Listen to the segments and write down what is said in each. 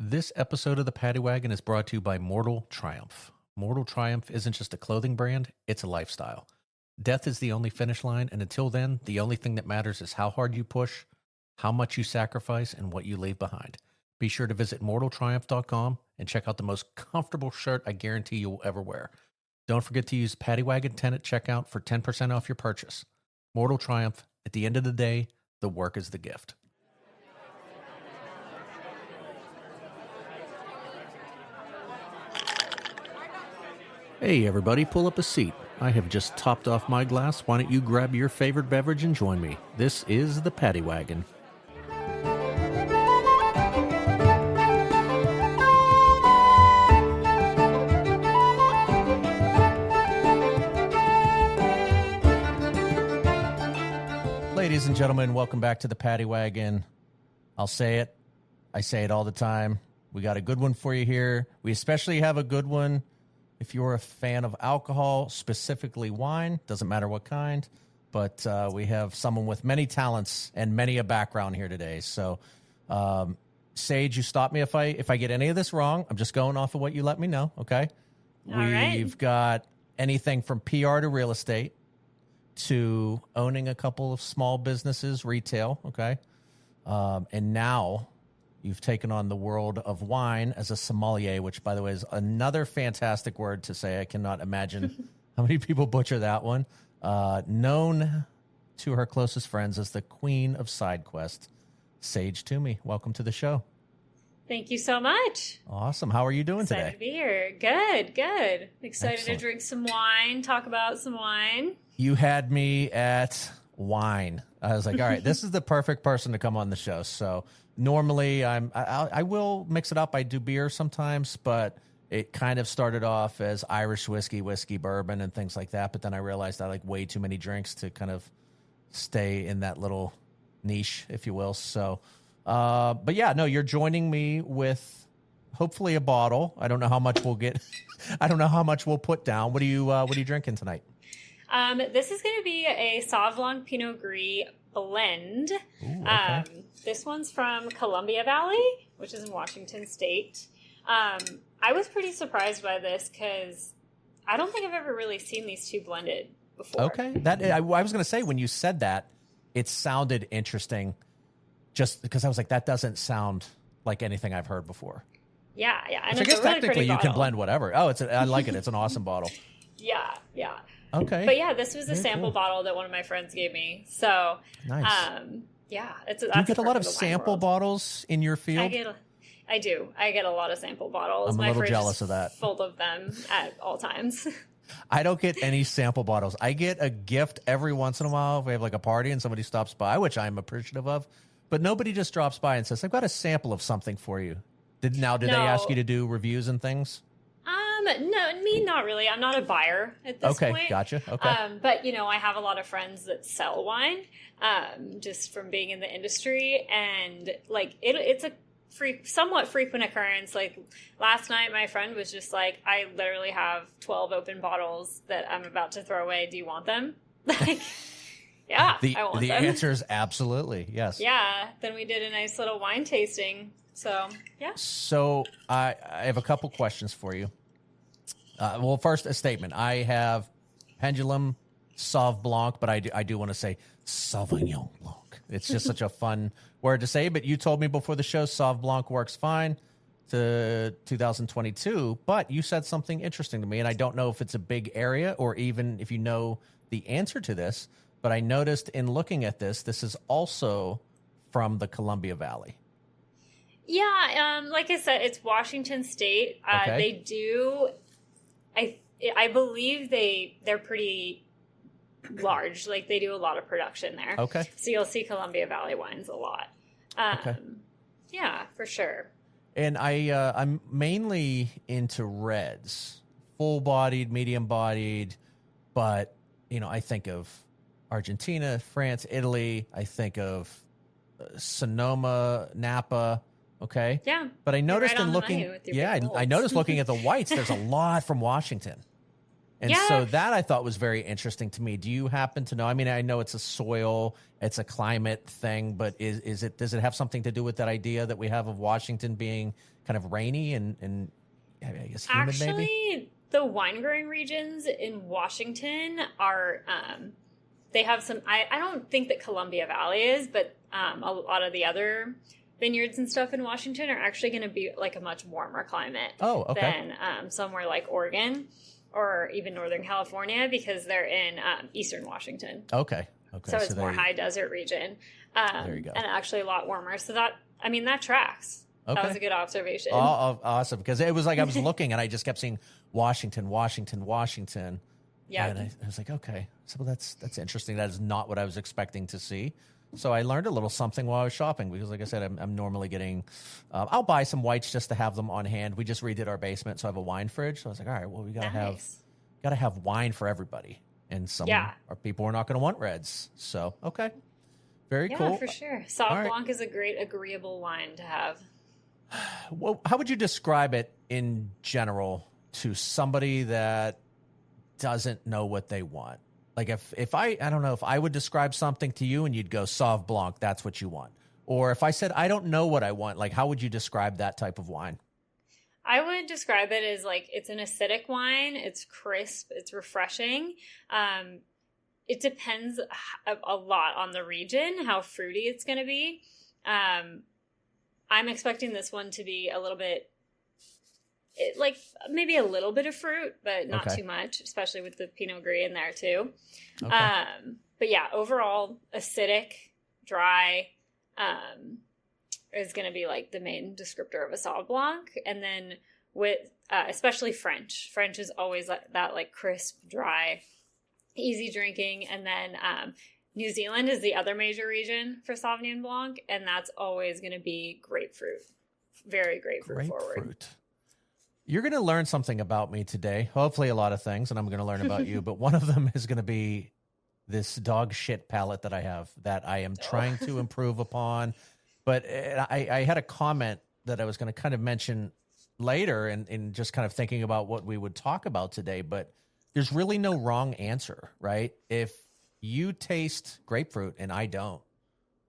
This episode of the Paddy Wagon is brought to you by Mortal Triumph. Mortal Triumph isn't just a clothing brand, it's a lifestyle. Death is the only finish line, and until then, the only thing that matters is how hard you push, how much you sacrifice, and what you leave behind. Be sure to visit mortaltriumph.com and check out the most comfortable shirt I guarantee you will ever wear. Don't forget to use Paddy Wagon 10 at checkout for 10% off your purchase. Mortal Triumph, at the end of the day, the work is the gift. Hey everybody, pull up a seat. I have just topped off my glass. Why don't you grab your favorite beverage and join me? This is the Paddy Wagon. Ladies and gentlemen, welcome back to the Paddy Wagon. I'll say it. I say it all the time. We got a good one for you here. We especially have a good one if you're a fan of alcohol, specifically wine. Doesn't matter what kind, but we have someone with many talents and many a background here today. So, Sage, you stop me if I get any of this wrong. I'm just going off of what you let me know, okay? All right. We've got anything from PR to real estate to owning a couple of small businesses, retail, okay? And now you've taken on the world of wine as a sommelier, which, by the way, is another fantastic word to say. I cannot imagine how many people butcher that one. Known to her closest friends as the queen of side quest, Sage Toomey. Welcome to the show. Thank you so much. Awesome. How are you doing Excited today? to be here. Good. Excited Excellent. to drink some wine, talk about some wine. You had me at wine. I was like, all right, this is the perfect person to come on the show. So normally I will mix it up. I do beer sometimes, but it kind of started off as Irish whiskey, bourbon, and things like that. But then I realized I like way too many drinks to kind of stay in that little niche, if you will. So, but yeah, no, you're joining me with hopefully a bottle. I don't know how much we'll get. I don't know how much we'll put down. What are you drinking tonight? This is going to be a Sauv Blanc Pinot Gris blend. Ooh, okay. This one's from Columbia Valley, which is in Washington State. I was pretty surprised by this because I don't think I've ever really seen these two blended before. Okay. I was going to say, when you said that, it sounded interesting just because I was like, that doesn't sound like anything I've heard before. Yeah. And So I it's guess a really technically pretty you can bottle. blend whatever. Oh, I like it. It's an awesome bottle. Yeah. Okay. But yeah, this was a Very sample cool. bottle that one of my friends gave me. So, Nice. yeah, Do you get a lot of sample bottles in your field? I do. I get a lot of sample bottles. I'm a My little fridge jealous is of that. Full of them at all times. I don't get any sample bottles. I get a gift every once in a while if we have like a party and somebody stops by, which I'm appreciative of. But nobody just drops by and says, I've got a sample of something for you. Did they ask you to do reviews and things? No, me not really. I'm not a buyer at this point. Okay, gotcha. Okay. But I have a lot of friends that sell wine, just from being in the industry, and like it's a somewhat frequent occurrence. Like last night, my friend was just like, "I literally have 12 open bottles that I'm about to throw away. Do you want them?" Like, yeah, I want them. The answer is absolutely yes. Yeah. Then we did a nice little wine tasting. So yeah. So I have a couple questions for you. Well, first, a statement. I have Pendulum Sauv Blanc, but I do want to say Sauvignon Blanc. It's just such a fun word to say, but you told me before the show Sauv Blanc works fine to 2022, but you said something interesting to me, and I don't know if it's a big area or even if you know the answer to this, but I noticed in looking at this is also from the Columbia Valley. Yeah, like I said, it's Washington State. Okay. They do... I believe they're pretty large. Like they do a lot of production there. Okay. So you'll see Columbia Valley wines a lot. Okay. Yeah, for sure. And I'm mainly into reds, full-bodied, medium-bodied, but I think of Argentina, France, Italy. I think of Sonoma, Napa. Okay. Yeah. But I noticed right in on the looking, menu with your yeah, big I bowls. noticed looking at the whites, there's a lot from Washington. And so that I thought was very interesting to me. Do you happen to know? I mean, I know it's a soil, it's a climate thing, but does it have something to do with that idea that we have of Washington being kind of rainy and I guess humid maybe? Actually, the wine growing regions in Washington are, they have some, I don't think that Columbia Valley is, but a lot of the other vineyards and stuff in Washington are actually going to be like a much warmer climate than somewhere like Oregon or even Northern California, because they're in Eastern Washington. Okay. So it's more high desert region. There you go. And actually a lot warmer. So that tracks. Okay. That was a good observation. Oh, awesome. Because it was like I was looking and I just kept seeing Washington. Yeah. And I was like, okay. So that's interesting. That is not what I was expecting to see. So I learned a little something while I was shopping because, like I said, I'm normally getting, I'll buy some whites just to have them on hand. We just redid our basement, so I have a wine fridge. So I was like, all right, well, we gotta have wine for everybody, and some our people are not going to want reds. So okay, very cool. Yeah, for sure. Sauv Blanc is a great agreeable wine to have. Well, how would you describe it in general to somebody that doesn't know what they want? Like if I don't know if I would describe something to you and you'd go Sauv Blanc, that's what you want. Or if I said, I don't know what I want, like how would you describe that type of wine? I would describe it as like, it's an acidic wine. It's crisp. It's refreshing. It depends a lot on the region, how fruity it's going to be. I'm expecting this one to be a little bit, like maybe a little bit of fruit, but not too much, especially with the Pinot Gris in there too. Okay. But yeah, overall acidic, dry, is going to be like the main descriptor of a Sauv Blanc. And then with, especially French is always that like crisp, dry, easy drinking. And then, New Zealand is the other major region for Sauvignon Blanc. And that's always going to be grapefruit, very grapefruit forward. You're going to learn something about me today. Hopefully a lot of things, and I'm going to learn about you. But one of them is going to be this dog shit palate that I have that I am trying to improve upon. But I had a comment that I was going to kind of mention later and just kind of thinking about what we would talk about today. But there's really no wrong answer, right? If you taste grapefruit and I don't,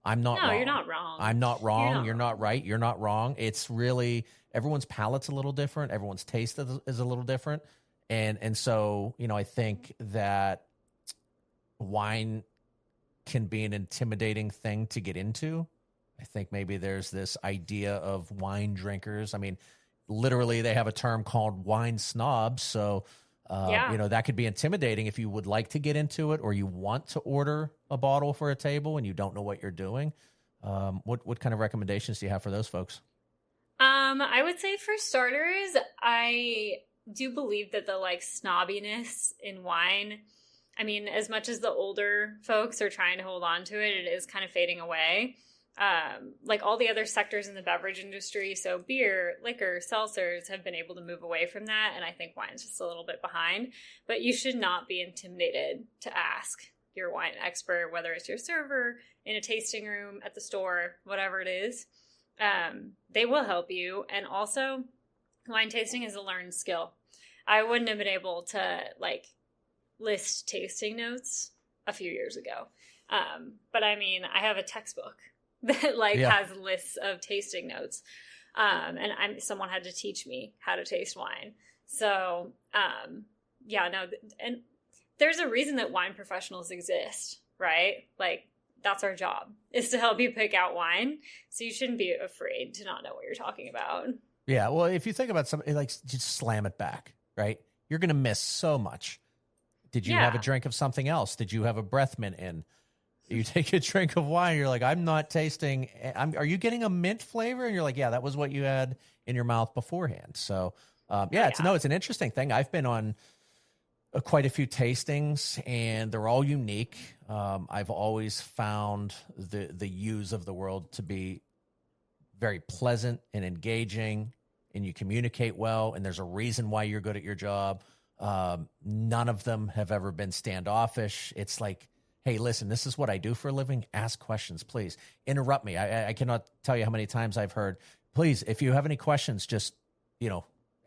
I'm not wrong. No, you're not wrong. I'm not wrong. You're not right. You're not wrong. It's really everyone's palate's a little different. Everyone's taste is a little different. And so, you know, I think that wine can be an intimidating thing to get into. I think maybe there's this idea of wine drinkers. I mean, literally they have a term called wine snobs. So, you know, that could be intimidating if you would like to get into it or you want to order a bottle for a table and you don't know what you're doing. What kind of recommendations do you have for those folks? I would say for starters, I do believe that the like snobbiness in wine, I mean, as much as the older folks are trying to hold on to it, it is kind of fading away. Like all the other sectors in the beverage industry, so beer, liquor, seltzers have been able to move away from that, and I think wine's just a little bit behind. But you should not be intimidated to ask your wine expert, whether it's your server, in a tasting room, at the store, whatever it is. They will help you, and also wine tasting is a learned skill. I wouldn't have been able to like list tasting notes a few years ago. But I mean, I have a textbook that has lists of tasting notes. And someone had to teach me how to taste wine. So, and there's a reason that wine professionals exist, right? Like that's our job, is to help you pick out wine. So you shouldn't be afraid to not know what you're talking about. Yeah. Well, if you think about something like just slam it back, right? You're going to miss so much. Did you have a drink of something else? Did you have a breath mint in? You take a drink of wine, you're like, I'm not tasting. Are you getting a mint flavor? And you're like, yeah, that was what you had in your mouth beforehand. So, it's an interesting thing. I've been on quite a few tastings, and they're all unique. I've always found the use of the world to be very pleasant and engaging, and you communicate well, and there's a reason why you're good at your job. None of them have ever been standoffish. It's like, hey, listen, this is what I do for a living. Ask questions, please. Interrupt me. I cannot tell you how many times I've heard, please, if you have any questions, just,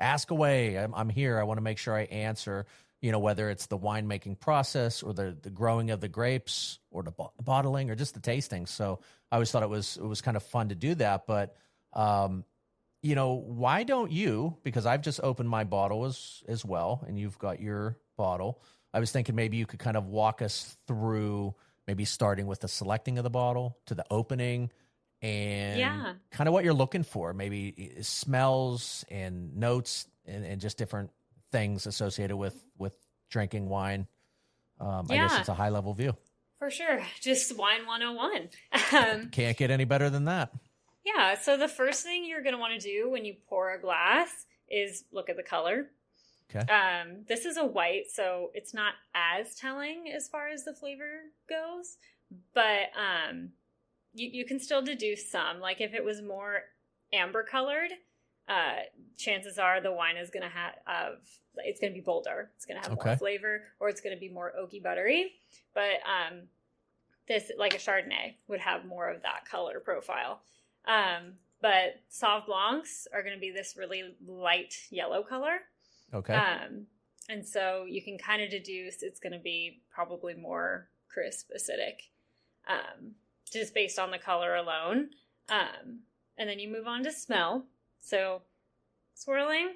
ask away. I'm here. I want to make sure I answer. whether it's the winemaking process or the growing of the grapes or the bottling or just the tasting. So I always thought it was kind of fun to do that. But, why don't you, because I've just opened my bottle as well, and you've got your bottle. I was thinking maybe you could kind of walk us through maybe starting with the selecting of the bottle to the opening and kind of what you're looking for, maybe smells and notes and just different things associated with drinking wine. I guess it's a high level view. For sure. Just wine 101. Can't get any better than that. Yeah. So the first thing you're going to want to do when you pour a glass is look at the color. Okay. This is a white, so it's not as telling as far as the flavor goes, but you can still deduce some. Like if it was more amber colored, chances are the wine is going to have it's going to be bolder. It's going to have more flavor, or it's going to be more oaky buttery. But this, like a Chardonnay, would have more of that color profile. But Sauv Blancs are going to be this really light yellow color. Okay. And so you can kind of deduce it's going to be probably more crisp, acidic, just based on the color alone. And then you move on to smell. So swirling,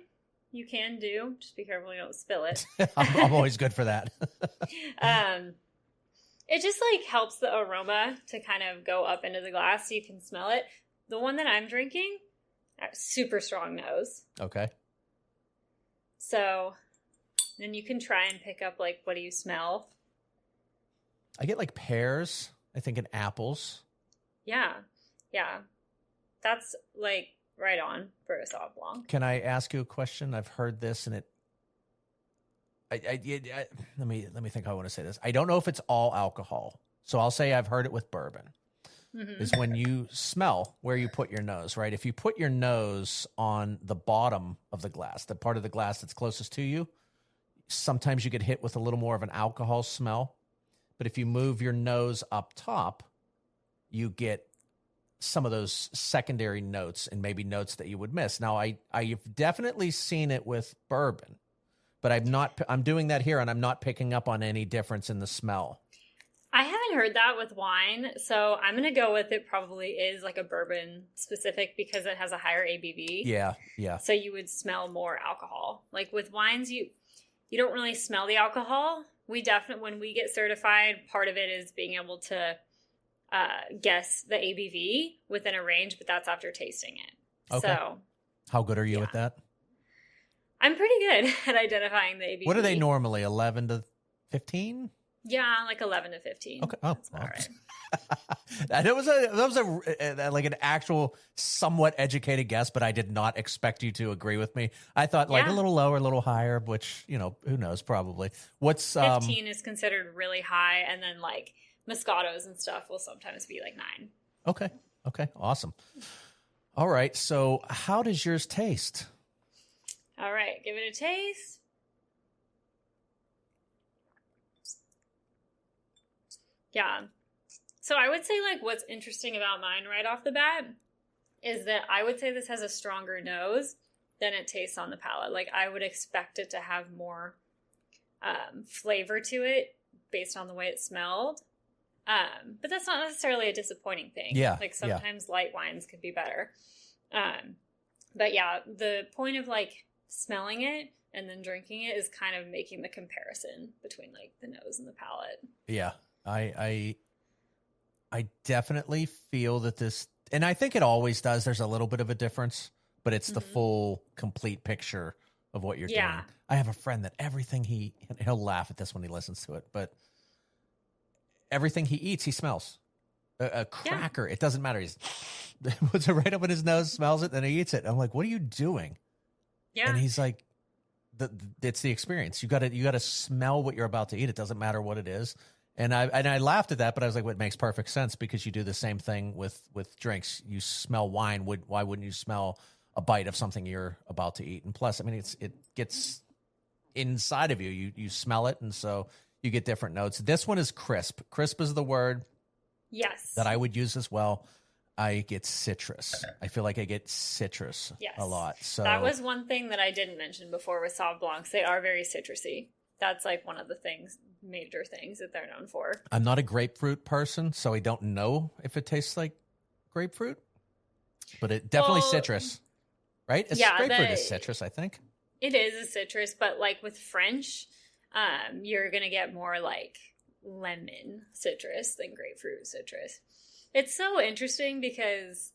you can do. Just be careful you don't spill it. I'm always good for that. It just like helps the aroma to kind of go up into the glass so you can smell it. The one that I'm drinking, super strong nose. Okay. So then you can try and pick up, like, what do you smell? I get like pears, I think, and apples. Yeah. That's like right on for a Sauv Blanc. Can I ask you a question? I've heard this, and let me think how I want to say this. I don't know if it's all alcohol, so I'll say I've heard it with bourbon. Mm-hmm. Is when you smell where you put your nose, right? If you put your nose on the bottom of the glass, the part of the glass that's closest to you, sometimes you get hit with a little more of an alcohol smell. But if you move your nose up top, you get some of those secondary notes and maybe notes that you would miss. Now, I've definitely seen it with bourbon, but I'm doing that here, and I'm not picking up on any difference in the smell. I haven't heard that with wine, so I'm going to go with it probably is like a bourbon specific because it has a higher ABV. Yeah. So you would smell more alcohol. Like with wines, you don't really smell the alcohol. We definitely, when we get certified, part of it is being able to guess the ABV within a range, but that's after tasting it. Okay. So how good are you at that? I'm pretty good at identifying the ABV. What are they normally, 11 to 15? Yeah, like 11 to 15. Okay. That's all right. That was like an actual somewhat educated guess, but I did not expect you to agree with me. I thought like a little lower, a little higher, which, who knows, probably. What's 15 is considered really high, and then like Moscatos and stuff will sometimes be like 9. Okay. Awesome. All right. So how does yours taste? All right. Give it a taste. Yeah. So I would say like what's interesting about mine right off the bat is that I would say this has a stronger nose than it tastes on the palate. Like I would expect it to have more flavor to it based on the way it smelled. But that's not necessarily a disappointing thing. Yeah. Like sometimes light wines could be better. But yeah, the point of like smelling it and then drinking it is kind of making the comparison between like the nose and the palate. Yeah. I definitely feel that this, and I think it always does. There's a little bit of a difference, but it's the full, complete picture of what you're doing. I have a friend that he'll laugh at this when he listens to it, but everything he eats, he smells. A cracker, it doesn't matter. He's puts it right up in his nose, smells it, then he eats it. I'm like, what are you doing? Yeah. And he's like, it's the experience. You got to smell what you're about to eat. It doesn't matter what it is. And I laughed at that, but I was like, well, it makes perfect sense because you do the same thing with drinks. You smell wine. Why wouldn't you smell a bite of something you're about to eat? And plus, I mean, it gets inside of you. You smell it, and so you get different notes. This one is crisp. Crisp is the word. Yes. That I would use as well. I get citrus. I feel like I get citrus a lot. So that was one thing that I didn't mention before with Sauv Blancs. They are very citrusy. that's like one of the major things that they're known for. I'm not a grapefruit person, so I don't know if it tastes like grapefruit, but it definitely citrus, right? Grapefruit is citrus, I think. It is a citrus, but like with French, you're going to get more like lemon citrus than grapefruit citrus. It's so interesting because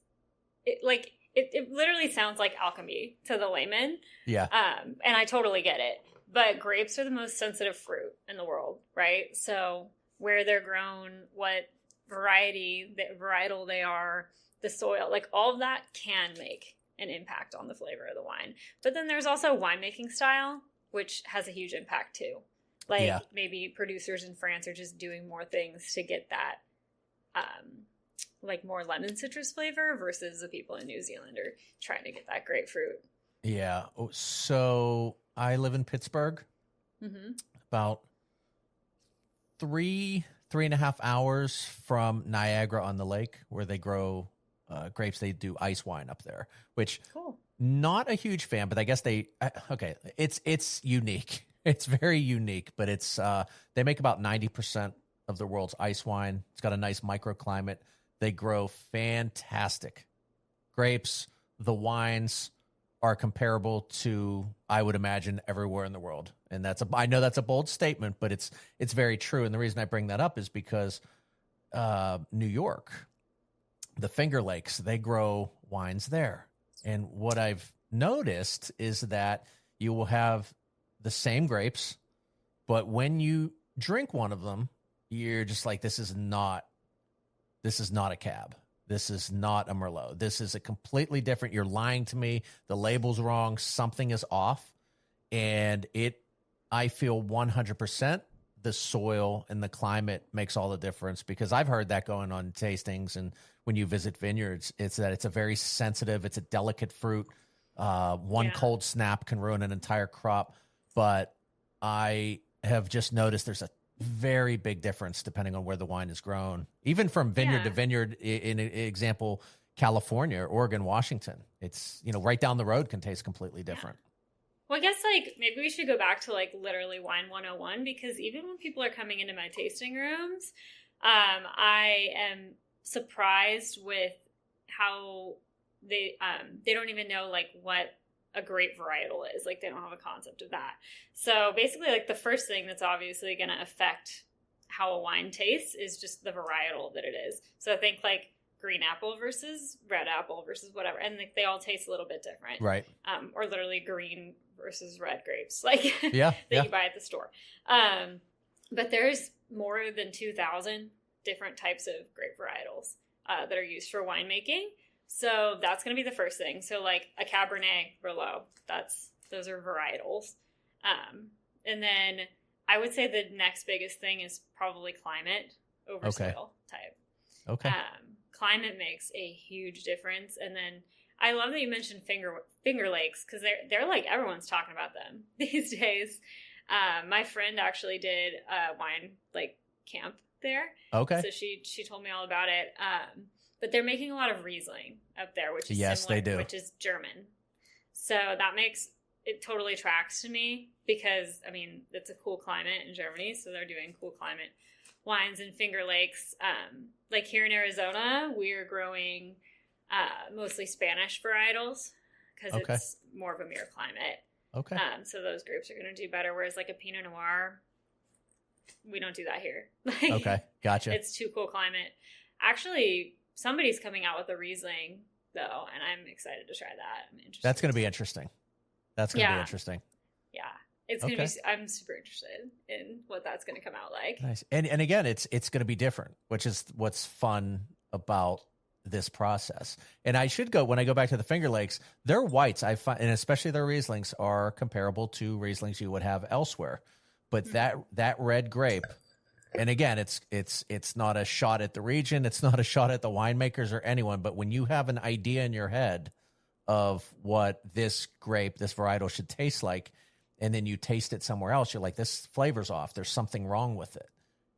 it literally sounds like alchemy to the layman. Yeah. And I totally get it. But grapes are the most sensitive fruit in the world, right? So where they're grown, what varietal they are, the soil, like all of that can make an impact on the flavor of the wine. But then there's also winemaking style, which has a huge impact too. Like maybe producers in France are just doing more things to get that like more lemon citrus flavor versus the people in New Zealand are trying to get that grapefruit. Yeah. So I live in Pittsburgh, about 3.5 hours from Niagara on the lake, where they grow grapes. They do ice wine up there, which not a huge fan, but I guess it's unique. It's very unique, but it's they make about 90% of the world's ice wine. It's got a nice microclimate. They grow fantastic grapes. The wines are comparable to, I would imagine, everywhere in the world. And I know that's a bold statement, but it's very true. And the reason I bring that up is because New York, the Finger Lakes, they grow wines there. And what I've noticed is that you will have the same grapes, but when you drink one of them, you're just like, this is not a Cab. This is not a Merlot. This is a completely different. You're lying to me. The label's wrong. Something is off. And I feel 100% the soil and the climate makes all the difference, because I've heard that going on tastings. And when you visit vineyards, it's a very sensitive, it's a delicate fruit. One cold snap can ruin an entire crop. But I have just noticed there's a very big difference depending on where the wine is grown, even from vineyard to vineyard. In example, California, Oregon, Washington, it's, right down the road can taste completely different. Well, I guess like maybe we should go back to like literally wine 101, because even when people are coming into my tasting rooms, I am surprised with how they don't even know like what a grape varietal is. Like they don't have a concept of that. So basically like the first thing that's obviously going to affect how a wine tastes is just the varietal that it is. So I think like green apple versus red apple versus whatever. And like they all taste a little bit different. Right. Or literally green versus red grapes. Like that you buy at the store. But there's more than 2,000 different types of grape varietals that are used for winemaking. So that's going to be the first thing. So like a Cabernet Merlot, those are varietals. And then I would say the next biggest thing is probably climate over soil type. Okay. Climate makes a huge difference. And then I love that you mentioned Finger Lakes, because they're like, everyone's talking about them these days. My friend actually did a wine like camp there. Okay. So she told me all about it. But they're making a lot of Riesling up there, which is similar, they do, which is German. So that makes it totally tracks to me, because I mean it's a cool climate in Germany, so they're doing cool climate wines in Finger Lakes. Like here in Arizona, we're growing mostly Spanish varietals because it's more of a mirror climate. Okay. So those grapes are going to do better. Whereas like a Pinot Noir, we don't do that here. Okay, gotcha. It's too cool climate. Actually, somebody's coming out with a Riesling though, and I'm excited to try that. I'm interested. That's going to be interesting. That's going to be interesting. Yeah. It's going to be, I'm super interested in what that's going to come out like. Nice. And again, it's going to be different, which is what's fun about this process. And when I go back to the Finger Lakes, their whites, I find, and especially their Rieslings, are comparable to Rieslings you would have elsewhere. But that red grape, and again, it's not a shot at the region, it's not a shot at the winemakers or anyone, but when you have an idea in your head of what this grape, this varietal should taste like, and then you taste it somewhere else, you're like, this flavor's off. There's something wrong with it.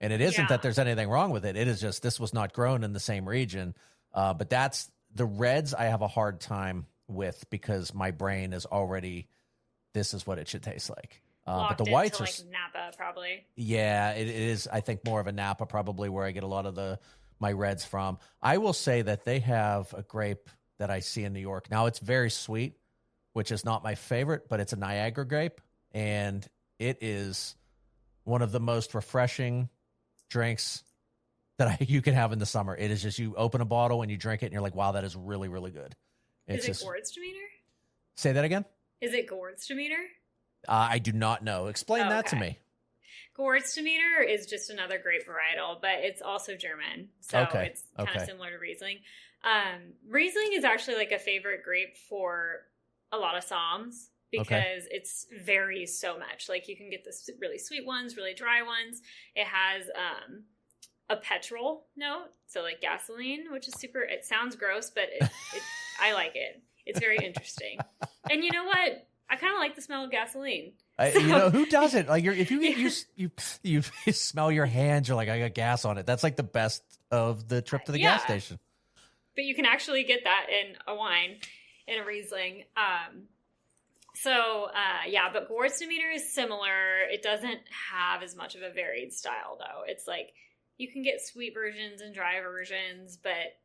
And it isn't that there's anything wrong with it. It is just this was not grown in the same region. But that's the reds I have a hard time with, because my brain is already, this is what it should taste like. But the whites are like Napa probably. Yeah, it is. I think more of a Napa, probably where I get a lot of my reds from. I will say that they have a grape that I see in New York. Now it's very sweet, which is not my favorite, but it's a Niagara grape, and it is one of the most refreshing drinks that you can have in the summer. It is just, you open a bottle and you drink it and you're like, wow, that is really, really good. Is it Gewürztraminer? Say that again? Is it Gewürztraminer? I do not know. Explain that to me. Gewürztraminer is just another grape varietal, but it's also German. So it's kind of similar to Riesling. Riesling is actually like a favorite grape for a lot of somms because it's varies so much. Like you can get the really sweet ones, really dry ones. It has a petrol note, so like gasoline, which is super, it sounds gross, but I like it. It's very interesting. And you know what? I kind of like the smell of gasoline. You know, who doesn't? Like, if you smell your hands, you're like, I got gas on it. That's like the best of the trip to the gas station. But you can actually get that in a wine, in a Riesling. But Gewürztraminer is similar. It doesn't have as much of a varied style, though. It's like you can get sweet versions and dry versions, but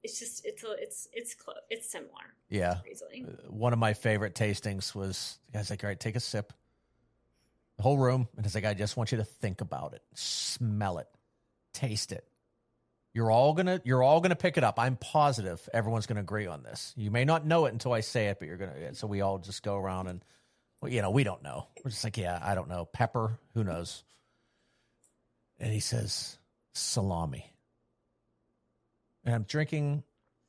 it's just it's similar. Yeah. Riesling. One of my favorite tastings was, the guy's like, all right, take a sip. The whole room, and it's like, I just want you to think about it, smell it, taste it. You're all gonna pick it up. I'm positive everyone's gonna agree on this. You may not know it until I say it, but you're gonna. So we all just go around and, we don't know. We're just like, yeah, I don't know. Pepper, who knows? And he says, salami. And I'm drinking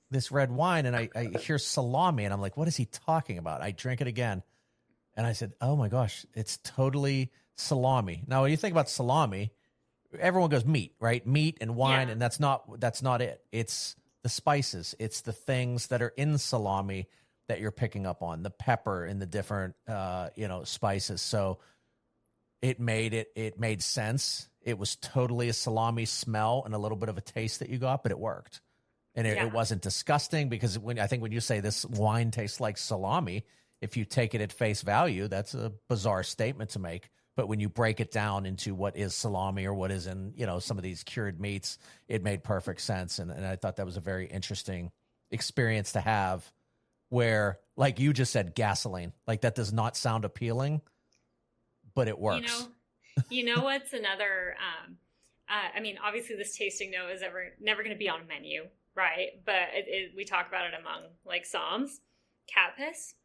this red wine, and I hear salami, and I'm like, what is he talking about? I drink it again, and I said, oh my gosh, it's totally salami. Now, when you think about salami, everyone goes meat, right? Meat and wine, and that's not it. It's the spices. It's the things that are in salami that you're picking up on, the pepper and the different spices. So it made sense. It was totally a salami smell and a little bit of a taste that you got, but it worked. And it wasn't disgusting, because when you say this wine tastes like salami, if you take it at face value, that's a bizarre statement to make. But when you break it down into what is salami or what is in, some of these cured meats, it made perfect sense. And I thought that was a very interesting experience to have, where, like you just said, gasoline, like that does not sound appealing, but it works. You know what's another, obviously this tasting note is never going to be on a menu, right? But we talk about it among like somms, cat piss.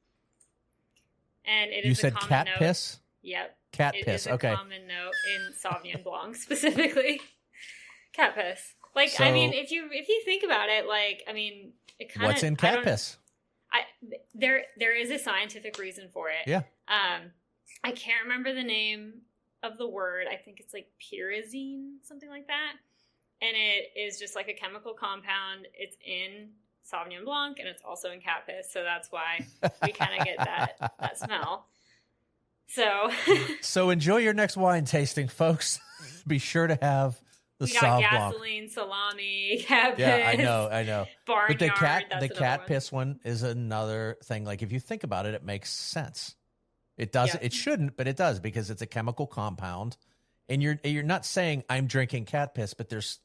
And it is a common cat note. Piss? Yep. Cat piss, okay. It is a common note in Sauvignon Blanc specifically. Cat piss. Like, So, if you think about it, like, it kind of... What's in cat piss? There is a scientific reason for it. Yeah. I can't remember the name of the word. I think it's like pyrazine, something like that. And it is just like a chemical compound. It's in Sauvignon Blanc, and it's also in cat piss. So that's why we kind of get that smell. So enjoy your next wine tasting, folks. Be sure to have the we got Sauv gasoline, Blanc. Salami, cat piss. Yeah, I know. Barnyard, but the cat piss one is another thing. Like, if you think about it, it makes sense. It does. Yeah. It shouldn't, but it does, because it's a chemical compound, and you're not saying I'm drinking cat piss, but there's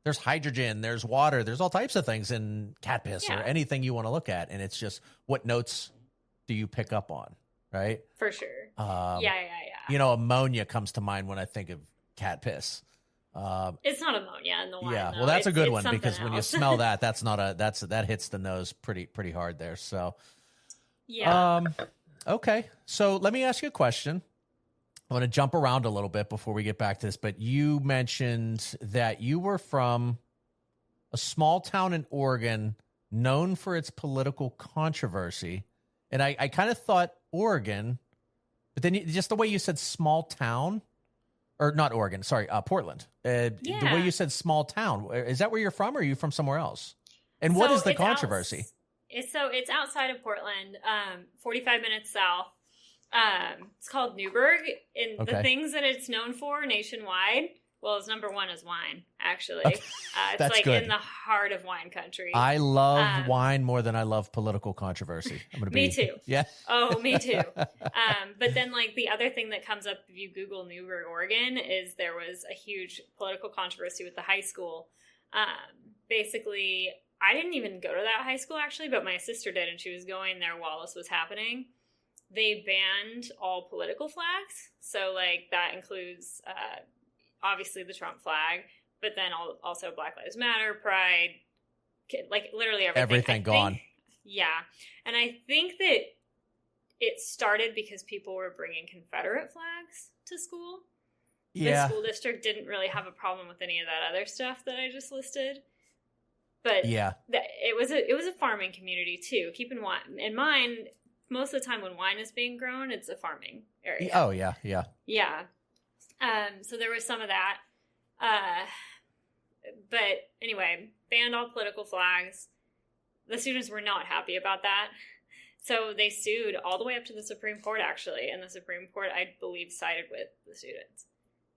hydrogen, there's water, there's all types of things in cat piss or anything you want to look at, and it's just, what notes do you pick up on, right? For sure. Ammonia comes to mind when I think of cat piss. It's not ammonia in the wine. Yeah, though. well, that's a good one, because else. when you smell that, that hits the nose pretty hard there. So, yeah. Okay, so let me ask you a question. I want to jump around a little bit before we get back to this, but you mentioned that you were from a small town in Oregon known for its political controversy. And I kind of thought Oregon, but then just the way you said small town, or not Oregon, sorry, Portland. The way you said small town, is that where you're from, or are you from somewhere else? And what is the controversy? It's outside of Portland, 45 minutes south. It's called Newburgh, and the things that it's known for nationwide, Well, it's number one is wine, actually. Okay. It's That's like good. in the heart of wine country. I love wine more than I love political controversy. I'm going to be. Me too. Yeah. Oh, me too. But then, like, the other thing that comes up if you Google Newberg, Oregon, is there was a huge political controversy with the high school. Basically, I didn't even go to that high school, actually, but my sister did, and she was going there while this was happening. They banned all political flags. So, like, that includes, obviously, the Trump flag, but then also Black Lives Matter, Pride, like, literally everything. Everything gone. Yeah. And I think that it started because people were bringing Confederate flags to school. Yeah. The school district didn't really have a problem with any of that other stuff that I just listed. But yeah, it was a farming community too. Keep in mind, most of the time when wine is being grown, it's a farming area. Oh, yeah, yeah. Yeah. So there was some of that. But anyway, banned all political flags. The students were not happy about that. So they sued all the way up to the Supreme Court, actually. And the Supreme Court, I believe, sided with the students.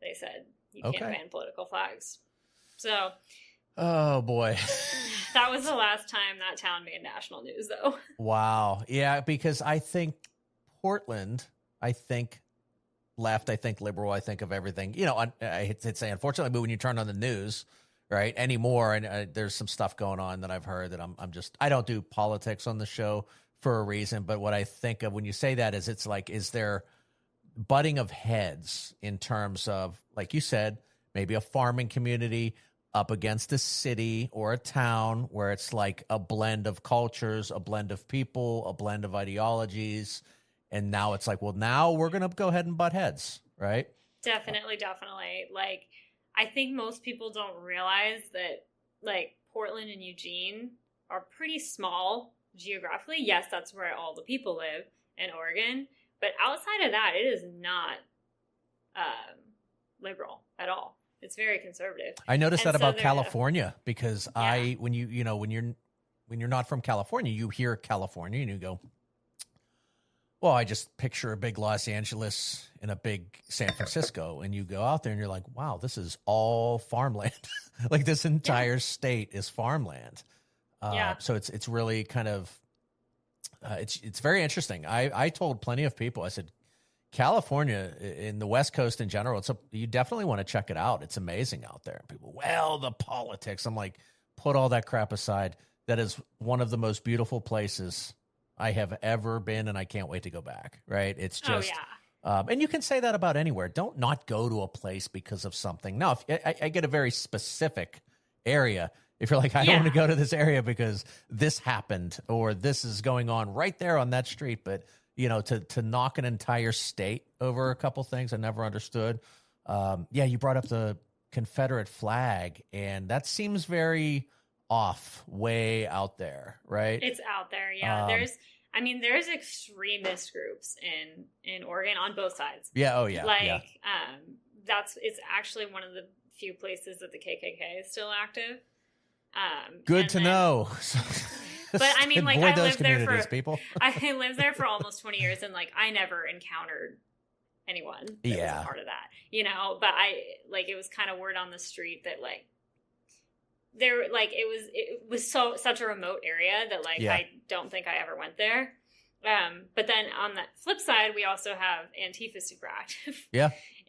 They said, you can't ban political flags. So... Oh, boy. That was the last time that town made national news, though. Wow. Yeah, because I think Portland, left, I think liberal, I think of everything. You know, I hate to say unfortunately, but when you turn on the news, right, anymore, and there's some stuff going on that I've heard that I don't do politics on the show for a reason, but what I think of when you say that is it's like, is there butting of heads in terms of, like you said, maybe a farming community up against a city or a town where it's like a blend of cultures, a blend of people, a blend of ideologies. And now it's like, well, now we're going to go ahead and butt heads, right? Definitely. Like, I think most people don't realize that, like, Portland and Eugene are pretty small geographically. Yes, that's where all the people live in Oregon. But outside of that, it is not liberal at all. It's very conservative. I noticed that about California because when you're not from California, you hear California and you go, well, I just picture a big Los Angeles and a big San Francisco, and you go out there and you're like, wow, this is all farmland. Like this entire state is farmland. So it's really kind of it's very interesting. I told plenty of people, I said, California in the West Coast in general, you definitely want to check it out. It's amazing out there. People, well, the politics. I'm like, put all that crap aside. That is one of the most beautiful places I have ever been, and I can't wait to go back. Right? It's just, and you can say that about anywhere. Don't not go to a place because of something. Now, if I get a very specific area. If you're like, I don't want to go to this area because this happened or this is going on right there on that street, but you know, to knock an entire state over a couple things I never understood. You brought up the Confederate flag, and that seems very off, way out there, right? It's out there, yeah. There's extremist groups in Oregon on both sides. Yeah, oh yeah. It's actually one of the few places that the KKK is still active. Good to know. But I mean, like, I lived there for almost 20 years, and like, I never encountered anyone that was a part of that, you know. But it was kind of word on the street that like it was such a remote area that I don't think I ever went there. But then on the flip side, we also have Antifa super active.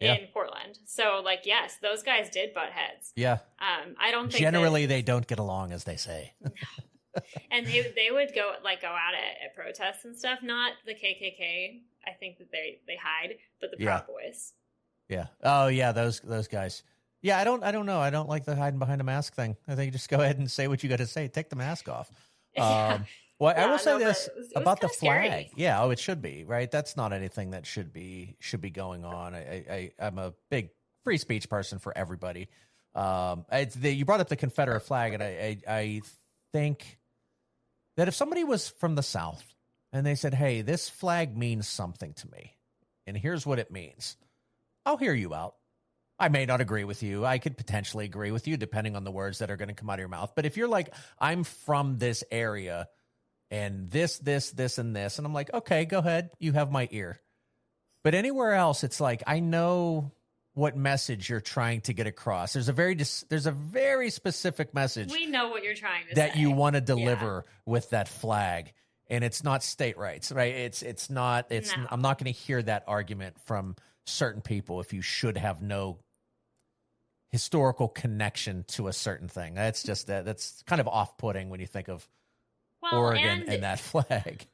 In Portland. So like, yes, those guys did butt heads. Yeah. I don't think generally they don't get along, as they say. And they would go at it at protests and stuff. Not the KKK. I think that they hide, but the Proud Boys. Yeah. Oh yeah, those guys. Yeah, I don't know. I don't like the hiding behind a mask thing. I think you just go ahead and say what you got to say. Take the mask off. I will say this about the flag. Scary. Yeah, it should be, right? That's not anything that should be going on. I'm a big free speech person for everybody. You brought up the Confederate flag, and I think that if somebody was from the South and they said, hey, this flag means something to me, and here's what it means, I'll hear you out. I may not agree with you. I could potentially agree with you depending on the words that are going to come out of your mouth. But if you're like, I'm from this area and this, and this, and I'm like, okay, go ahead. You have my ear. But anywhere else, it's like, I know what message you're trying to get across. There's a very specific message We know what you're trying to that say. you want to deliver with that flag, and it's not state rights, right? It's not. No. I'm not going to hear that argument from certain people if you should have no historical connection to a certain thing. That's just that's kind of off-putting when you think of Oregon and that flag.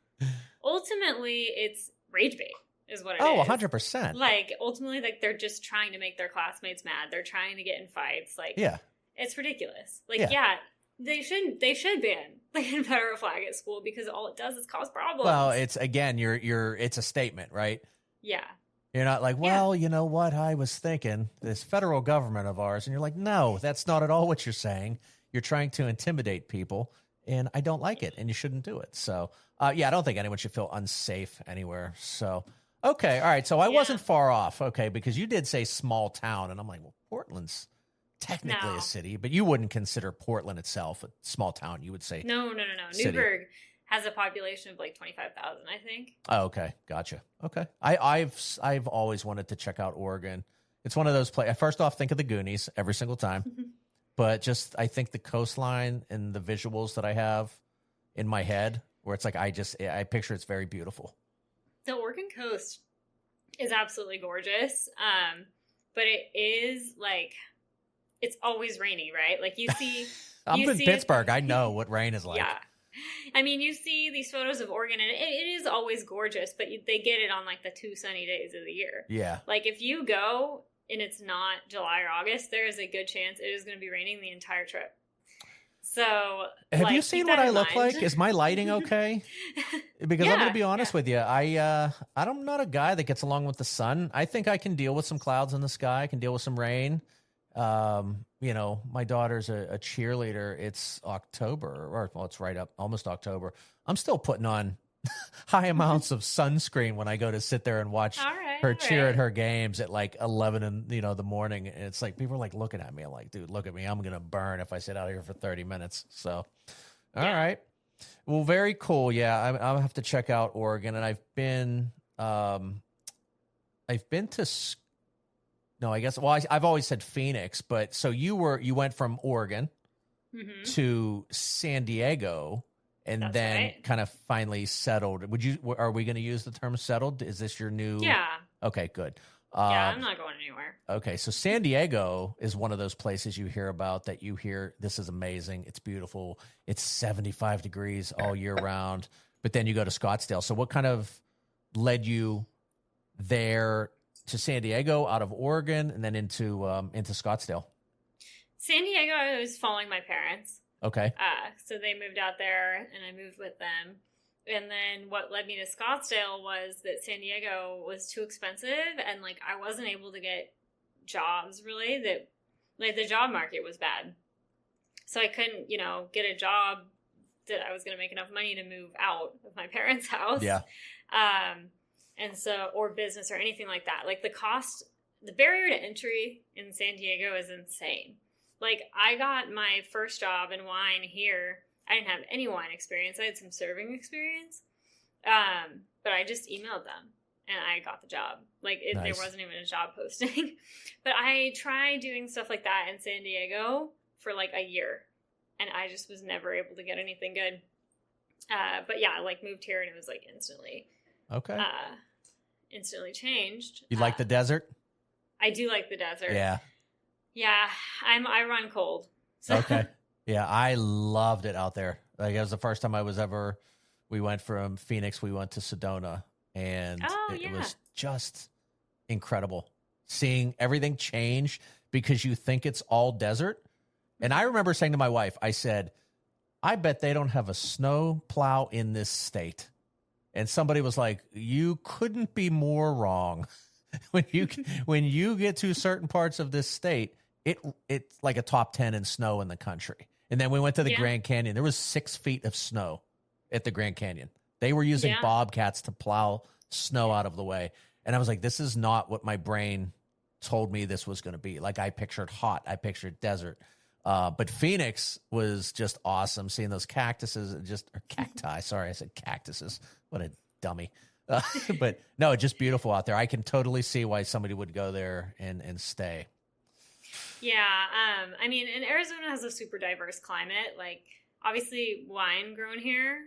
Ultimately, it's rage bait is what it Oh, is. 100%. Like, ultimately, like, they're just trying to make their classmates mad. They're trying to get in fights. Like, Yeah. it's ridiculous. Like, Yeah. yeah, they should ban the Confederate flag at school because all it does is cause problems. Well, it's again, it's a statement, right? Yeah. You're not like, well, you know what? I was thinking this federal government of ours, and you're like, no, that's not at all what you're saying. You're trying to intimidate people, and I don't like it, and you shouldn't do it. So, yeah, I don't think anyone should feel unsafe anywhere. So, okay, all right. So I wasn't far off, okay, because you did say small town, and I'm like, well, Portland's technically a city, but you wouldn't consider Portland itself a small town. You would say No. city. Newburgh has a population of like 25,000, I think. Oh, okay, gotcha. Okay, I've always wanted to check out Oregon. It's one of those places. First off, think of the Goonies every single time, but just I think the coastline and the visuals that I have in my head, where it's like I picture it's very beautiful. The Oregon coast is absolutely gorgeous, but it is like it's always rainy, right? Like you see, I'm in Pittsburgh. I know what rain is like. Yeah. I mean, you see these photos of Oregon, and it is always gorgeous, but they get it on like the 2 sunny days of the year. Yeah. Like if you go and it's not July or August, there is a good chance it is going to be raining the entire trip. So, have you seen what I look like? Is my lighting okay? Because I'm going to be honest with you. I'm not a guy that gets along with the sun. I think I can deal with some clouds in the sky. I can deal with some rain. You know, my daughter's a cheerleader. It's October, it's right up almost October. I'm still putting on high amounts of sunscreen when I go to sit there and watch her cheer at her games at like 11 in the morning. And it's like people are like looking at me. I'm like, dude, look at me. I'm gonna burn if I sit out here for 30 minutes. So, all right, well, very cool. Yeah, I'll have to check out Oregon, and I've been to. No, I guess. Well, I've always said Phoenix, but so you went from Oregon to San Diego, and That's then right. kind of finally settled. Are we going to use the term settled? Is this your new? Yeah. Okay, good. Yeah, I'm not going anywhere. Okay, so San Diego is one of those places you hear about that you hear this is amazing. It's beautiful. It's 75 degrees all year round. But then you go to Scottsdale. So what kind of led you there? To San Diego, out of Oregon, and then into Scottsdale. San Diego, I was following my parents. Okay. So they moved out there, and I moved with them. And then what led me to Scottsdale was that San Diego was too expensive, and like I wasn't able to get jobs really. That like the job market was bad, so I couldn't get a job that I was going to make enough money to move out of my parents' house. Yeah. And so, or business or anything like that. Like the barrier to entry in San Diego is insane. Like I got my first job in wine here. I didn't have any wine experience. I had some serving experience. But I just emailed them and I got the job. Like Nice. There wasn't even a job posting. But I tried doing stuff like that in San Diego for like a year. And I just was never able to get anything good. But yeah, I like moved here and it was like instantly. Okay. Instantly changed. You like the desert? I do like the desert. Yeah. Yeah, I run cold. So. Okay. Yeah, I loved it out there. Like it was the first time we went from Phoenix, we went to Sedona, and it was just incredible seeing everything change because you think it's all desert. And I remember saying to my wife, I said, I bet they don't have a snow plow in this state. And somebody was like, you couldn't be more wrong. when you get to certain parts of this state, it's like a top 10 in snow in the country. And then we went to the Grand Canyon. There was 6 feet of snow at the Grand Canyon. They were using bobcats to plow snow out of the way. And I was like, this is not what my brain told me this was going to be. Like I pictured hot. I pictured desert. But Phoenix was just awesome. Seeing those cactuses, or cacti. Sorry, I said cactuses. What a dummy. But no, just beautiful out there. I can totally see why somebody would go there and stay. Yeah. I mean, and Arizona has a super diverse climate. Like, obviously, wine grown here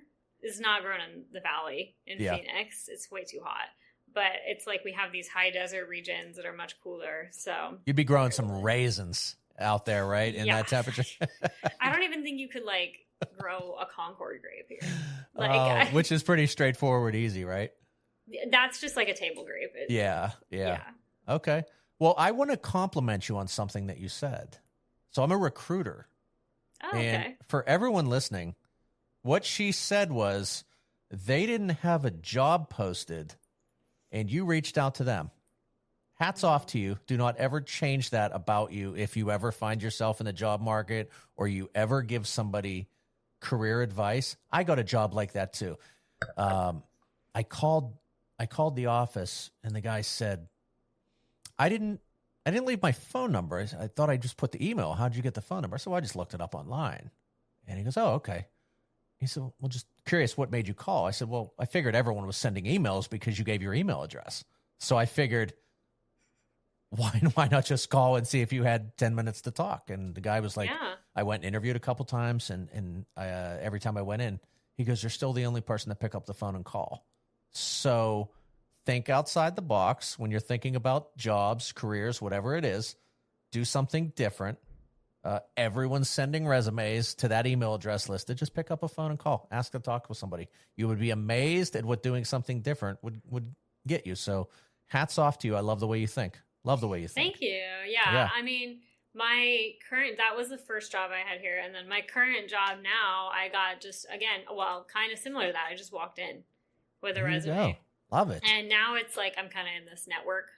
is not grown in the valley in Phoenix. It's way too hot. But it's like we have these high desert regions that are much cooler. So you'd be growing some raisins out there, right? In that temperature. I don't even think you could like grow a Concord grape here. Like, which is pretty straightforward, easy, right? That's just like a table grape. Yeah. Okay. Well, I want to compliment you on something that you said. So I'm a recruiter. Oh, okay. And for everyone listening, what she said was they didn't have a job posted and you reached out to them. Hats off to you. Do not ever change that about you if you ever find yourself in the job market or you ever give somebody career advice. I got a job like that too. I called the office and the guy said, I didn't leave my phone number. I thought I just put the email. How'd you get the phone number? I said, well, I just looked it up online. And he goes, oh, okay. He said, well, just curious, what made you call? I said, well, I figured everyone was sending emails because you gave your email address. So I figured, why not just call and see if you had 10 minutes to talk? And the guy was like, I went and interviewed a couple times. And every time I went in, he goes, you're still the only person to pick up the phone and call. So think outside the box when you're thinking about jobs, careers, whatever it is. Do something different. Everyone's sending resumes to that email address listed. Just pick up a phone and call. Ask to talk with somebody. You would be amazed at what doing something different would get you. So hats off to you. I love the way you think. Love the way you think. Thank you. Yeah. I mean, that was the first job I had here. And then my current job now, I got just, again, well, kind of similar to that. I just walked in with a resume. Love it. And now it's like I'm kind of in this network,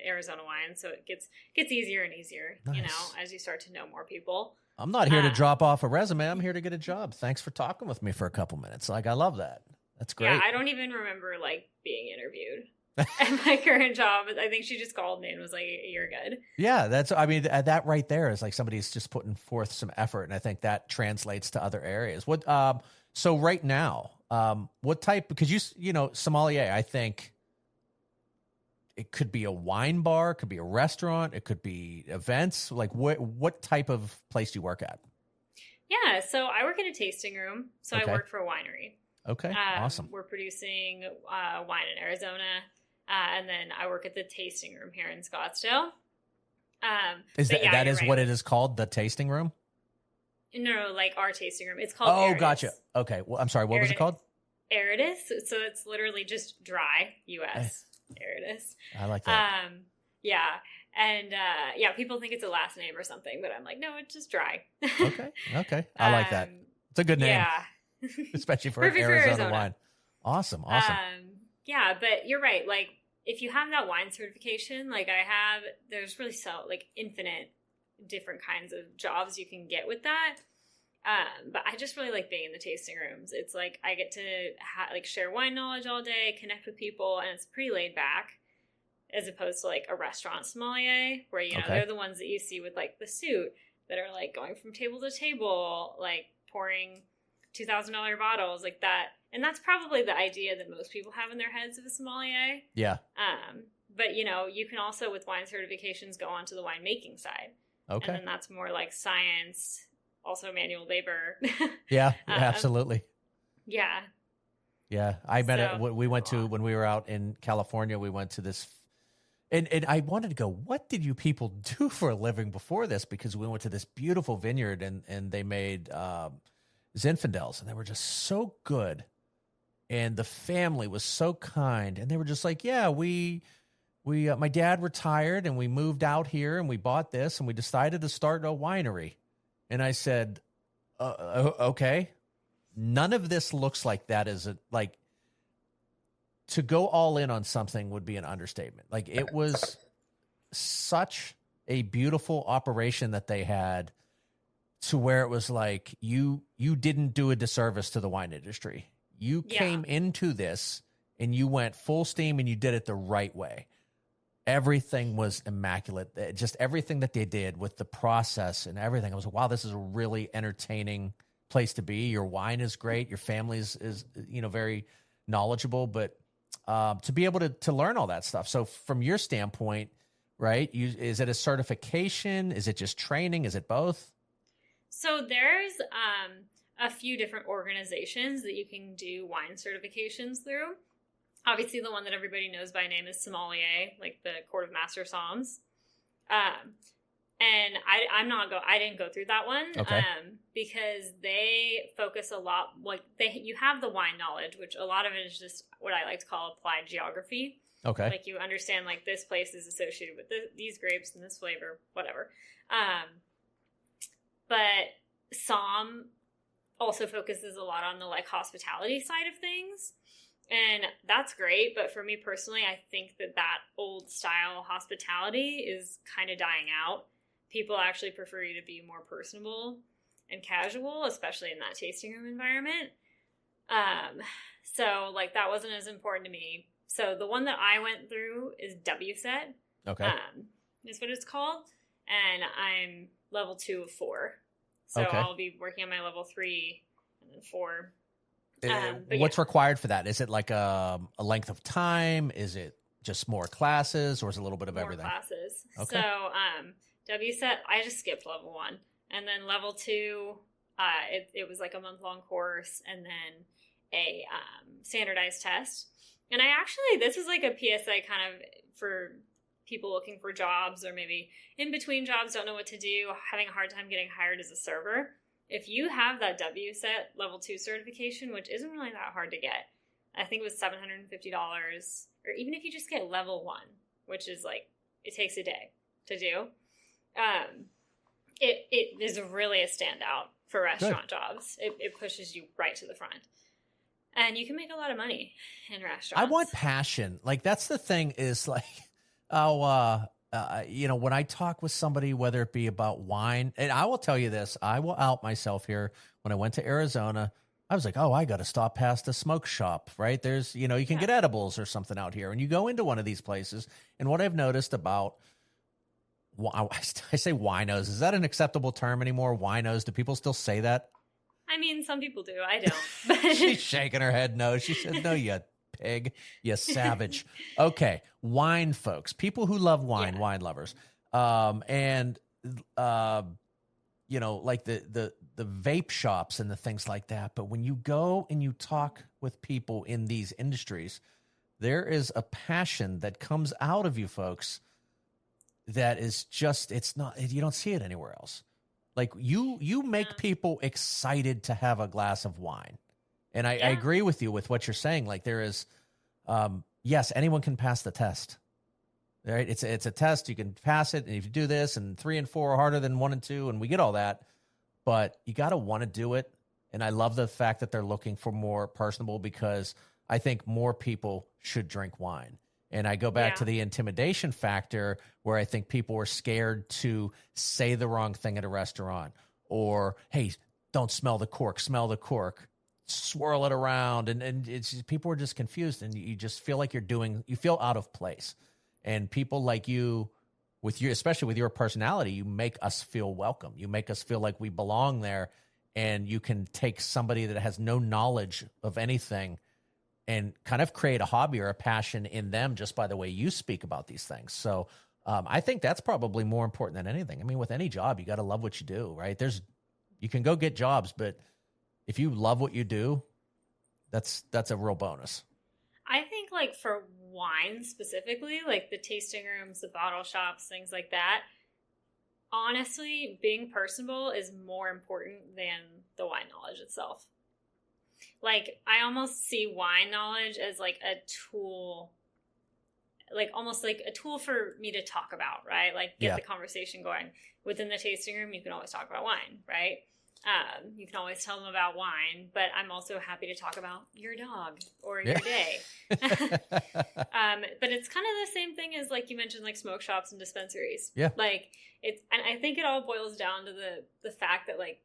Arizona Wine, so it gets easier and easier, nice. As you start to know more people. I'm not here to drop off a resume. I'm here to get a job. Thanks for talking with me for a couple minutes. Like, I love that. That's great. Yeah, I don't even remember like being interviewed at my current job. I think she just called me and was like, "You're good." Yeah, that right there is like somebody's just putting forth some effort, and I think that translates to other areas. So right now, what type? Because you know, sommelier, I think it could be a wine bar, it could be a restaurant, it could be events. Like, what type of place do you work at? Yeah, so I work in a tasting room. So I work for a winery. Okay, awesome. We're producing wine in Arizona, and then I work at the tasting room here in Scottsdale. What it is called, the tasting room? No, like our tasting room. It's called Aridus. Gotcha. Okay. Well, I'm sorry. What was it called? Aridus. So it's literally just dry, U.S. Aridus. I like that. Yeah. And people think it's a last name or something, but I'm like, no, it's just dry. Okay. I like that. It's a good name. Yeah. Especially for Arizona wine. Awesome. Yeah, but you're right. Like, if you have that wine certification, like I have, there's really infinite different kinds of jobs you can get with that. But I just really like being in the tasting rooms. It's like I get to share wine knowledge all day, connect with people, and it's pretty laid back as opposed to like a restaurant sommelier where, they're the ones that you see with like the suit that are like going from table to table, like pouring $2,000 bottles like that. And that's probably the idea that most people have in their heads of a sommelier. Yeah. But you can also with wine certifications go on to the winemaking side. Okay. And then that's more like science, also manual labor. Yeah, absolutely. Yeah. Yeah. We went to, when we were out in California, we went to this, and I wanted to go, what did you people do for a living before this? Because we went to this beautiful vineyard and they made Zinfandels, and they were just so good. And the family was so kind. And they were just like, yeah, my dad retired and we moved out here and we bought this and we decided to start a winery. And I said, okay, none of this looks like that is like to go all in on something would be an understatement. Like, it was such a beautiful operation that they had to where it was like, you didn't do a disservice to the wine industry. You came into this and you went full steam and you did it the right way. Everything was immaculate. Just everything that they did with the process and everything. I was like, wow, this is a really entertaining place to be. Your wine is great. Your family is very knowledgeable, but to be able to learn all that stuff. So from your standpoint, right, is it a certification? Is it just training? Is it both? So there's a few different organizations that you can do wine certifications through. Obviously, the one that everybody knows by name is sommelier, like the Court of Master Somms. And I didn't go through that one, okay. Because they focus a lot, like you have the wine knowledge, which a lot of it is just what I like to call applied geography. Okay. Like you understand, like this place is associated with these grapes and this flavor, whatever. But Somm also focuses a lot on the like hospitality side of things. And that's great. But for me personally, I think that old style hospitality is kind of dying out. People actually prefer you to be more personable and casual, especially in that tasting room environment. So like that wasn't as important to me. So the one that I went through is WSET. Okay. Is what it's called. And I'm level 2 of 4. So okay. I'll be working on my level 3 and then 4. What's required for that? Is it like a length of time? Is it just more classes, or is it a little bit of everything? More classes. Okay. So WSET, I just skipped level 1. And then level 2, it was like a month-long course and then a standardized test. And this is like a PSA kind of for people looking for jobs or maybe in between jobs, don't know what to do, having a hard time getting hired as a server. If you have that WSET level 2 certification, which isn't really that hard to get, I think it was $750, or even if you just get level 1, which is like, it takes a day to do, it is really a standout for restaurant jobs. It pushes you right to the front. And you can make a lot of money in restaurants. I want passion. Like, that's the thing is like, when I talk with somebody, whether it be about wine, and I will tell you this, I will out myself here. When I went to Arizona, I was like, I got to stop past a smoke shop, right? There's, you can get edibles or something out here. And you go into one of these places. And what I've noticed about, I say winos, is that an acceptable term anymore? Winos, do people still say that? I mean, some people do. I don't. She's shaking her head no. She said, no, you pig, you savage. Okay, wine folks, people who love wine, wine lovers. Like the vape shops and the things like that. But when you go and you talk with people in these industries, there is a passion that comes out of you folks that is just, it's not, you don't see it anywhere else. Like you make people excited to have a glass of wine. And I agree with you with what you're saying. Like there is, yes, anyone can pass the test, right? It's a test. You can pass it. And if you do this and 3 and 4 are harder than 1 and 2, and we get all that, but you got to want to do it. And I love the fact that they're looking for more personable, because I think more people should drink wine. And I go back to the intimidation factor, where I think people are scared to say the wrong thing at a restaurant, or, hey, don't smell the cork, swirl it around. And it's just, people are just confused, and you just feel like you feel out of place. And people like you, especially with your personality, you make us feel welcome. You make us feel like we belong there, and you can take somebody that has no knowledge of anything and kind of create a hobby or a passion in them just by the way you speak about these things. So I think that's probably more important than anything. I mean, with any job, you got to love what you do, right? You can go get jobs, but if you love what you do, that's a real bonus. I think like for wine specifically, like the tasting rooms, the bottle shops, things like that, honestly, being personable is more important than the wine knowledge itself. Like, I almost see wine knowledge as like a tool, like almost like a tool for me to talk about, right? Like get the conversation going. Within the tasting room, you can always talk about wine, right? You can always tell them about wine, but I'm also happy to talk about your dog or your day. But it's kind of the same thing as like you mentioned, like smoke shops and dispensaries. Yeah. Like and I think it all boils down to the fact that like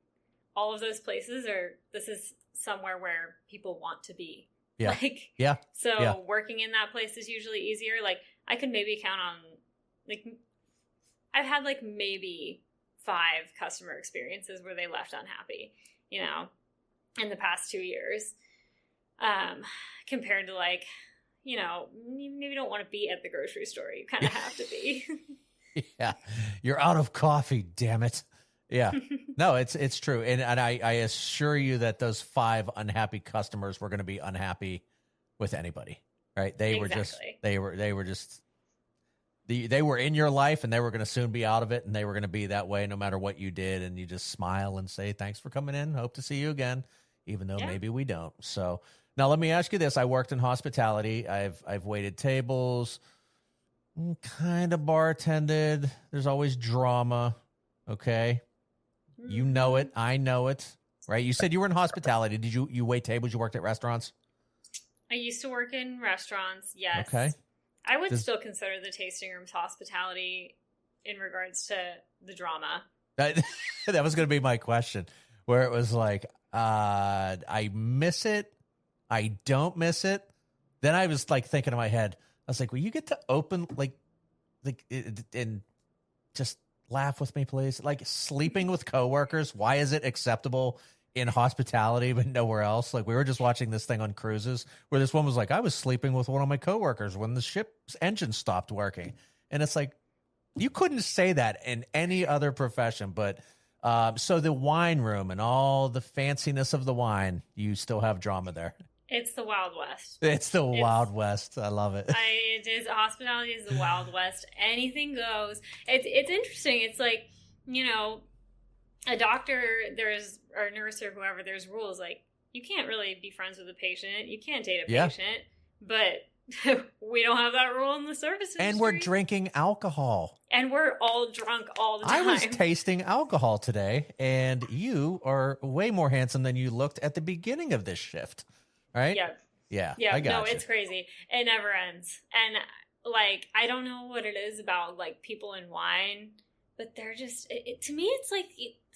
all of those places this is somewhere where people want to be. Yeah. So working in that place is usually easier. Like I could maybe count on, like, I've had like maybe 5 customer experiences where they left unhappy, in the past 2 years, compared to like, you know, you maybe don't want to be at the grocery store. You kind of have to be. Yeah. You're out of coffee, damn it. Yeah. No, it's true. And I assure you that those 5 unhappy customers were going to be unhappy with anybody, right? They were just they were in your life, and they were going to soon be out of it, and they were going to be that way no matter what you did. And you just smile and say, thanks for coming in. Hope to see you again, even though maybe we don't. So now let me ask you this. I worked in hospitality. I've waited tables, kind of bartended. There's always drama. Okay. You know it. I know it. Right. You said you were in hospitality. Did you wait tables? You worked at restaurants? I used to work in restaurants. Yes. Okay. I would still consider the tasting rooms hospitality in regards to the drama. That was going to be my question, where it was like, I miss it. I don't miss it. Then I was like thinking in my head, I was like, will you get to open like and just laugh with me, please? Like sleeping with coworkers. Why is it acceptable in hospitality but nowhere else? Like we were just watching this thing on cruises where this woman was like, I was sleeping with one of my coworkers when the ship's engine stopped working. And it's like, you couldn't say that in any other profession. But so the wine room and all the fanciness of the wine, you still have drama there. It's the Wild West. It's the Wild West. I love it. It is. Hospitality is the Wild West. Anything goes. It's interesting. It's like, you know, a doctor, or a nurse or whoever, there's rules. Like, you can't really be friends with a patient. You can't date a patient. But we don't have that rule in the service industry. And we're drinking alcohol. And we're all drunk all the time. I was tasting alcohol today, and you are way more handsome than you looked at the beginning of this shift. Right? Yeah. I got you. It's crazy. It never ends. And like, I don't know what it is about like people in wine, but they're just, to me, it's like,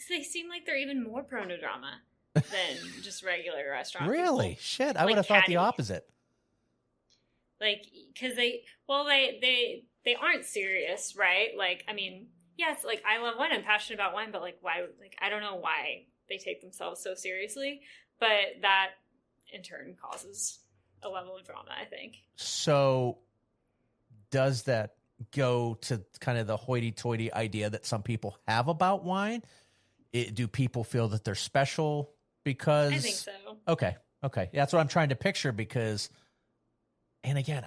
they seem like they're even more prone to drama than just regular restaurant Really? people. Shit. I would have thought the opposite. Like, cause they aren't serious, right? Like, I mean, yes, like I love wine. I'm passionate about wine, but like, why, like, I don't know why they take themselves so seriously, but that in turn causes a level of drama, I think. So does that go to kind of the hoity-toity idea that some people have about wine? Do people feel that they're special because... I think so. Okay. That's what I'm trying to picture because, and again,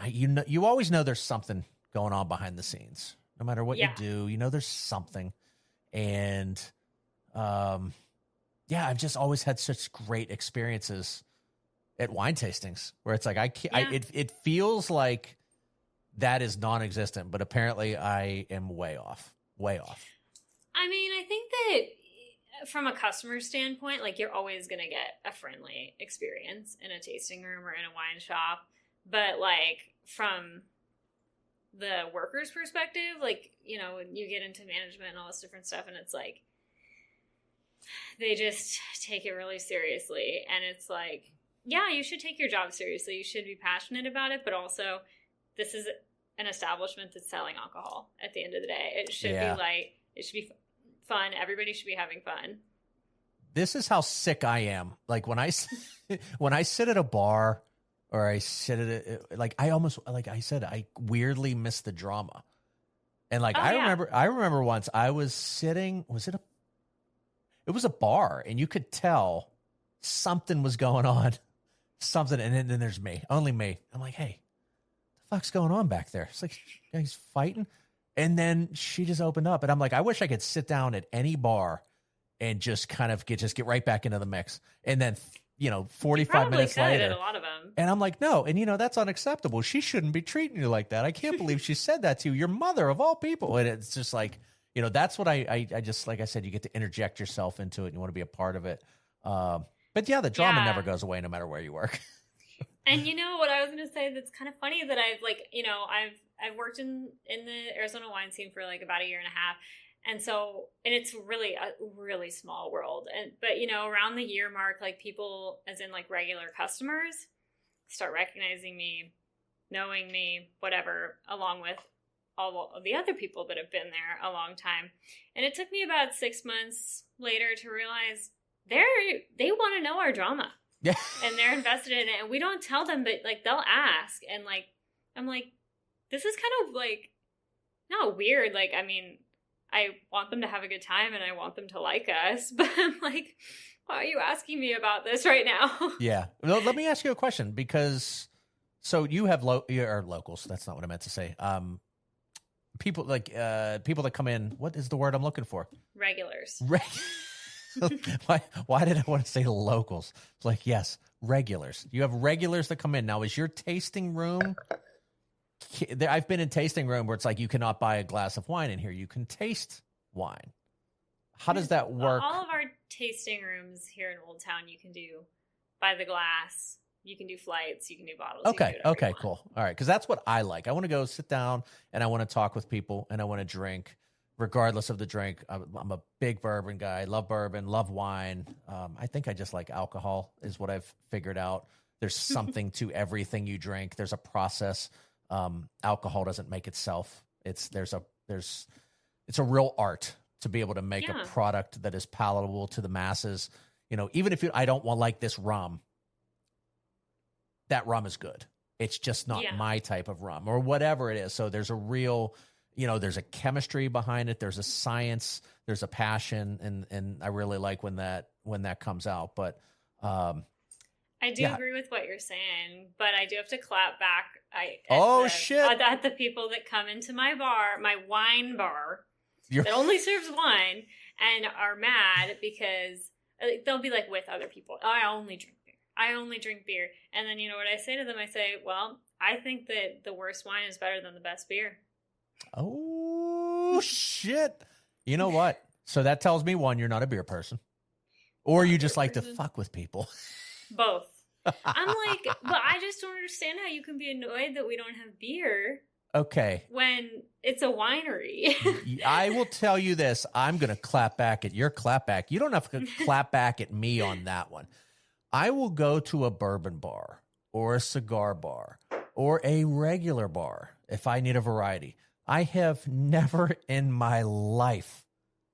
you always know there's something going on behind the scenes. No matter what you do, you know there's something. And, I've just always had such great experiences at wine tastings where it's like it feels like that is non-existent, but apparently I am way off. I mean, I think that from a customer standpoint, like you're always going to get a friendly experience in a tasting room or in a wine shop, but like from the worker's perspective, like, you know, when you get into management and all this different stuff, and it's like they just take it really seriously, and it's like, yeah, you should take your job seriously. You should be passionate about it, but also this is an establishment that's selling alcohol at the end of the day. It should be light. It should be fun. Everybody should be having fun. This is how sick I am. Like when I sit at a bar or I sit at like I almost, like I said, I weirdly miss the drama. And like, I remember once I was sitting, it was a bar, and you could tell something was going on. Something, and then there's me, only me. I'm like, hey, the fuck's going on back there? It's like, he's fighting. And then she just opened up, and I'm like, I wish I could sit down at any bar and just kind of get right back into the mix. And then, 45 minutes later, a lot of them. And I'm like, no, and that's unacceptable. She shouldn't be treating you like that. I can't believe she said that to you, your mother of all people. And it's just like, that's what I just, like I said, you get to interject yourself into it, and you want to be a part of it. But the drama never goes away no matter where you work. And what I was going to say that's kind of funny that I've worked in the Arizona wine scene for like about a year and a half. And so, and it's really a really small world. But around the year mark, like people, as in like regular customers, start recognizing me, knowing me, whatever, along with all of the other people that have been there a long time. And it took me about 6 months later to realize they want to know our drama. Yeah. And they're invested in it. And we don't tell them, but like they'll ask. And like, I'm like, this is kind of like not weird. Like, I mean, I want them to have a good time and I want them to like us. But I'm like, why are you asking me about this right now? Yeah. Well, let me ask you a question because so you have locals. That's not what I meant to say. People like people that come in. What is the word I'm looking for? Regulars. Why did I want to say locals? It's like, yes, regulars. You have regulars that come in. Now, is your tasting room? I've been in tasting room where it's like you cannot buy a glass of wine in here. You can taste wine. How does that work? All of our tasting rooms here in Old Town, you can do by the glass. You can do flights. You can do bottles. Okay. Okay. Cool. All right. Because that's what I like. I want to go sit down and I want to talk with people and I want to drink, regardless of the drink. I'm a big bourbon guy. Love bourbon. Love wine. I think I just like alcohol. Is what I've figured out. There's something to everything you drink. There's a process. Alcohol doesn't make itself. It's a real art to be able to make a product that is palatable to the masses. You know, even if I don't want like this rum. That rum is good. It's just not my type of rum or whatever it is. So there's a real, there's a chemistry behind it. There's a science, there's a passion. And I really like when that comes out. But, I do agree with what you're saying, but I do have to clap back. At the people that come into my bar, my wine bar that only serves wine and are mad because they'll be like with other people. Oh, I only drink beer. And then you know what I say to them? I say, well, I think that the worst wine is better than the best beer. Oh, shit. You know what? So that tells me, one, you're not a beer person. Or you just like to fuck with people. Both. I'm like, but I just don't understand how you can be annoyed that we don't have beer. Okay. When it's a winery. I will tell you this. I'm going to clap back at your clap back. You don't have to clap back at me on that one. I will go to a bourbon bar or a cigar bar or a regular bar if I need a variety. I have never in my life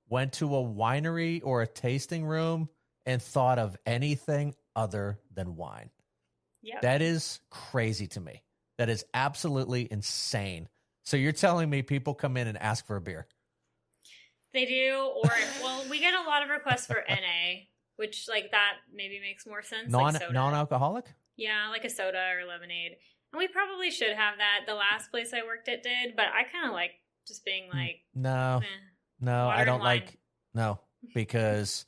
went to a winery or a tasting room and thought of anything other than wine. Yep. That is crazy to me. That is absolutely insane. So you're telling me people come in and ask for a beer? They do. Or, well, we get a lot of requests for NA. Which, like, that maybe makes more sense. Non-alcoholic? Yeah, like a soda or lemonade. And we probably should have that. The last place I worked at did, but I kind of like just being like... No, I don't like... No, because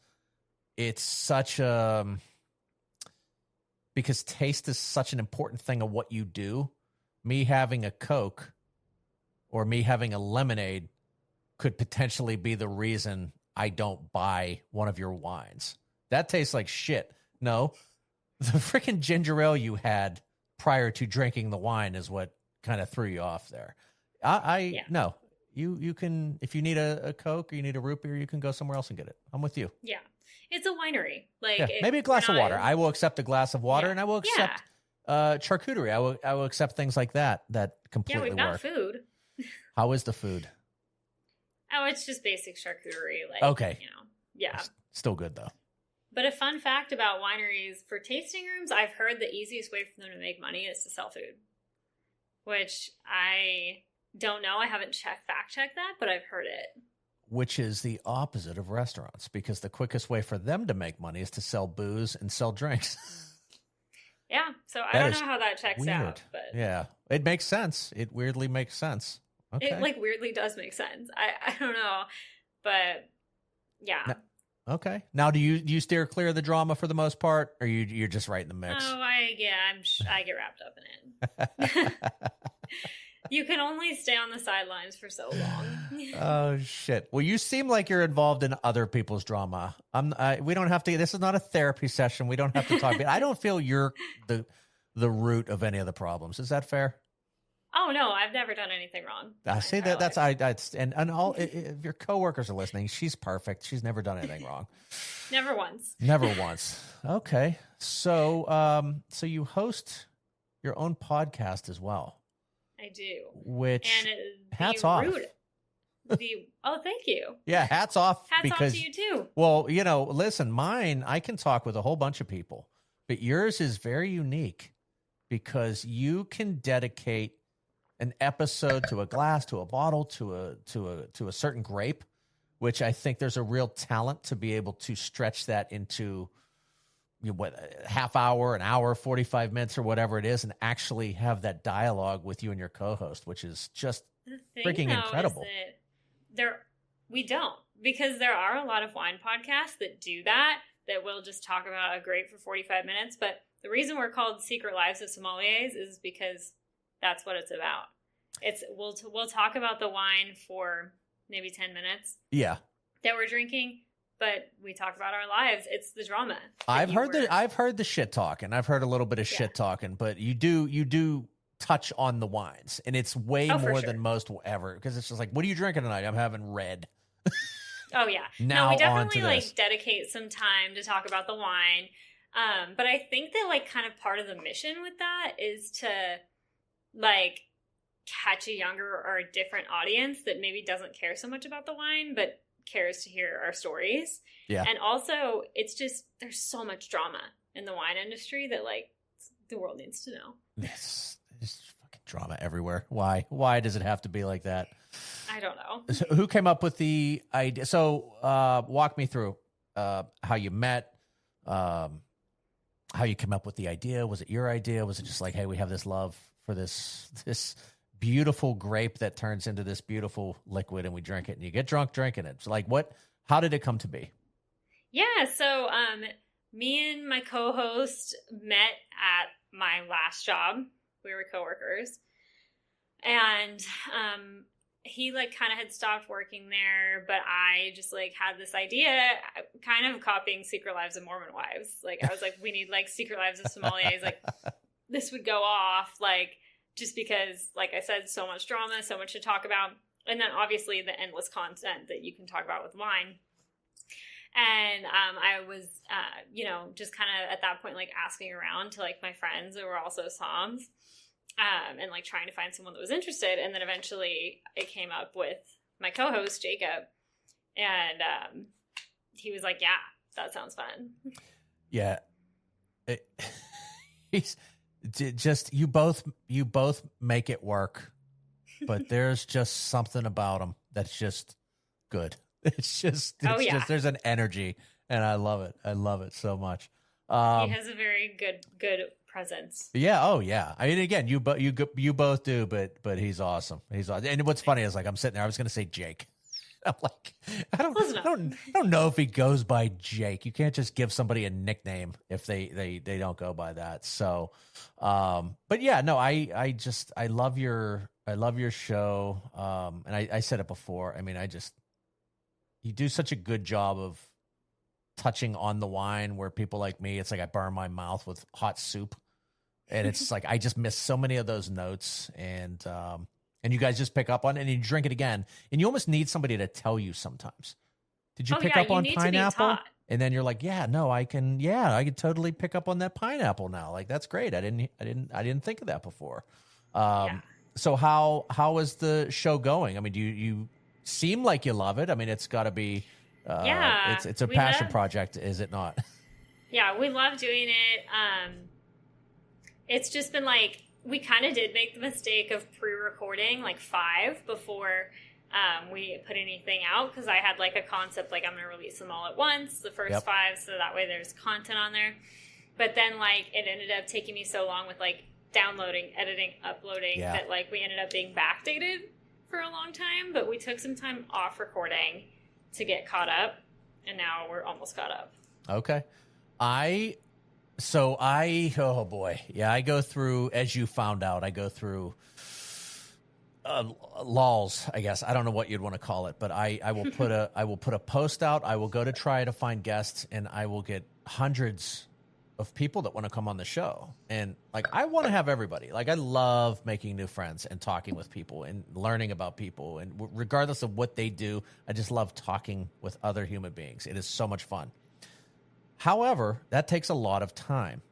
it's such a... Because taste is such an important thing of what you do. Me having a Coke or me having a lemonade could potentially be the reason I don't buy one of your wines. That tastes like shit. No, the freaking ginger ale you had prior to drinking the wine is what kind of threw you off there. No, you can, if you need a Coke or you need a root beer, you can go somewhere else and get it. I'm with you. Yeah. It's a winery. Like maybe a glass of water. I will accept a glass of water and I will accept charcuterie. I will accept things like that completely we've got work. Food. How is the food? Oh, it's just basic charcuterie. Like, okay. Yeah. Still good though. But a fun fact about wineries, for tasting rooms, I've heard the easiest way for them to make money is to sell food. Which I don't know. I haven't fact-checked that, but I've heard it. Which is the opposite of restaurants, because the quickest way for them to make money is to sell booze and sell drinks. Yeah, so I don't know how that checks out. But yeah, it makes sense. It weirdly makes sense. Okay. It weirdly does make sense. I don't know, but yeah. Okay. Now, do you steer clear of the drama for the most part, or you're just right in the mix? Oh, I get wrapped up in it. You can only stay on the sidelines for so long. Oh shit! Well, you seem like you're involved in other people's drama. We don't have to. This is not a therapy session. We don't have to talk. I don't feel you're the root of any of the problems. Is that fair? Oh no, I've never done anything wrong. I say that. That's and all. If your coworkers are listening, she's perfect. She's never done anything wrong. Never once. Never once. Okay, so you host your own podcast as well. I do. Which hats off. Thank you. Yeah, hats off. Hats off to you too. Well, listen, mine, I can talk with a whole bunch of people but yours is very unique because you can dedicate an episode to a glass, to a bottle, to a certain grape, which I think there's a real talent to be able to stretch that into a half hour, an hour, 45 minutes or whatever it is, and actually have that dialogue with you and your co-host, which is just freaking incredible. We don't, because there are a lot of wine podcasts that do that will just talk about a grape for 45 minutes. But the reason we're called Secret Lives of Sommeliers is because that's what it's about. We'll talk about the wine for maybe 10 minutes. Yeah. That we're drinking, but we talk about our lives. It's the drama. I've heard the shit talking. I've heard a little bit of shit talking, but you do touch on the wines, and it's way more than most will ever, because it's just like, what are you drinking tonight? I'm having red. Oh yeah. Now we definitely dedicate some time to talk about the wine. But I think that kind of part of the mission with that is to catch a younger or a different audience that maybe doesn't care so much about the wine, but cares to hear our stories. Yeah. And also it's just, there's so much drama in the wine industry that the world needs to know. Yes. There's fucking drama everywhere. Why does it have to be like that? I don't know. So who came up with the idea? So walk me through how you met, how you came up with the idea. Was it your idea? Was it just like, hey, we have this love for this beautiful grape that turns into this beautiful liquid, and we drink it, and you get drunk drinking it? So how did it come to be? Yeah. So me and my co-host met at my last job. We were coworkers, and he kind of had stopped working there, but I just had this idea, kind of copying Secret Lives of Mormon Wives. I was like, we need Secret Lives of Sommeliers. This would go off, just because, I said, so much drama, so much to talk about. And then obviously the endless content that you can talk about with wine. And I was, just kind of at that point, asking around to my friends that were also somms. And trying to find someone that was interested. And then eventually it came up with my co-host, Jacob. And he was like, yeah, that sounds fun. Yeah. He's just, you both make it work, but there's just something about them that's just good. It's just there's an energy, and I love it. I love it so much. He has a very good presence. Yeah. Oh yeah. I mean, again, you both do, but he's awesome. He's awesome. And what's funny is I'm sitting there, I was going to say Jake. I'm like, I don't know if he goes by Jake. You can't just give somebody a nickname if they don't go by that. So, but yeah, no, I love your show. And I said it before. I mean, you do such a good job of touching on the wine, where people like me, it's like I burn my mouth with hot soup, and it's I just miss so many of those notes, and you guys just pick up on it, and you drink it again, and you almost need somebody to tell you sometimes. Did you pick up on pineapple? And then you're like, yeah, no, I can totally pick up on that pineapple now. That's great. I didn't think of that before. So how is the show going? I mean, do you seem like you love it? I mean, it's got to be. It's a passion project, is it not? Yeah, we love doing it. It's just been we kind of did make the mistake of pre-recording 5 before we put anything out, because I had a concept I'm going to release them all at once, the first 5, so that way there's content on there. But then it ended up taking me so long with downloading, editing, uploading that we ended up being backdated for a long time. But we took some time off recording to get caught up, and now we're almost caught up. Okay. Oh boy. Yeah, I go through, as you found out, lulls, I guess. I don't know what you'd want to call it, but I will put a post out. I will go to try to find guests, and I will get hundreds of people that want to come on the show. And I want to have everybody. I love making new friends and talking with people and learning about people. And regardless of what they do, I just love talking with other human beings. It is so much fun. However, that takes a lot of time.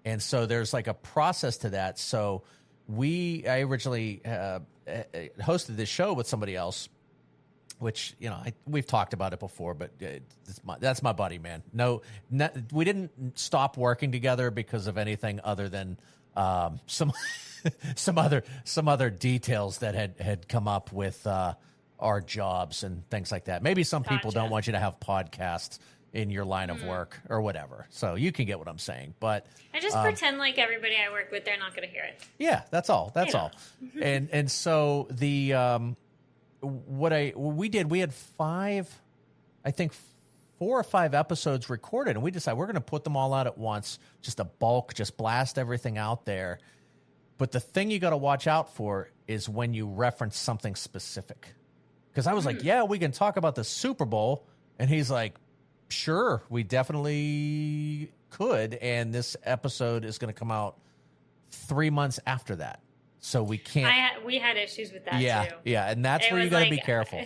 And so there's a process to that. So I originally hosted this show with somebody else, which, you know, we've talked about it before, but that's my buddy, man. No, we didn't stop working together because of anything other than some some other details that had come up with our jobs and things like that. Maybe some people don't want you to have podcasts in your line of work or whatever. So you can get what I'm saying. But I just pretend like everybody I work with, they're not going to hear it. Yeah, that's all. That's all. And so the we had 5, I think 4 or 5 episodes recorded, and we decided we're going to put them all out at once, just a bulk, just blast everything out there. But the thing you got to watch out for is when you reference something specific. Because I was like, yeah, we can talk about the Super Bowl. And he's like, sure, we definitely could. And this episode is going to come out 3 months after that. So we can't. We had issues with that too. Yeah, and that's where you got to be careful.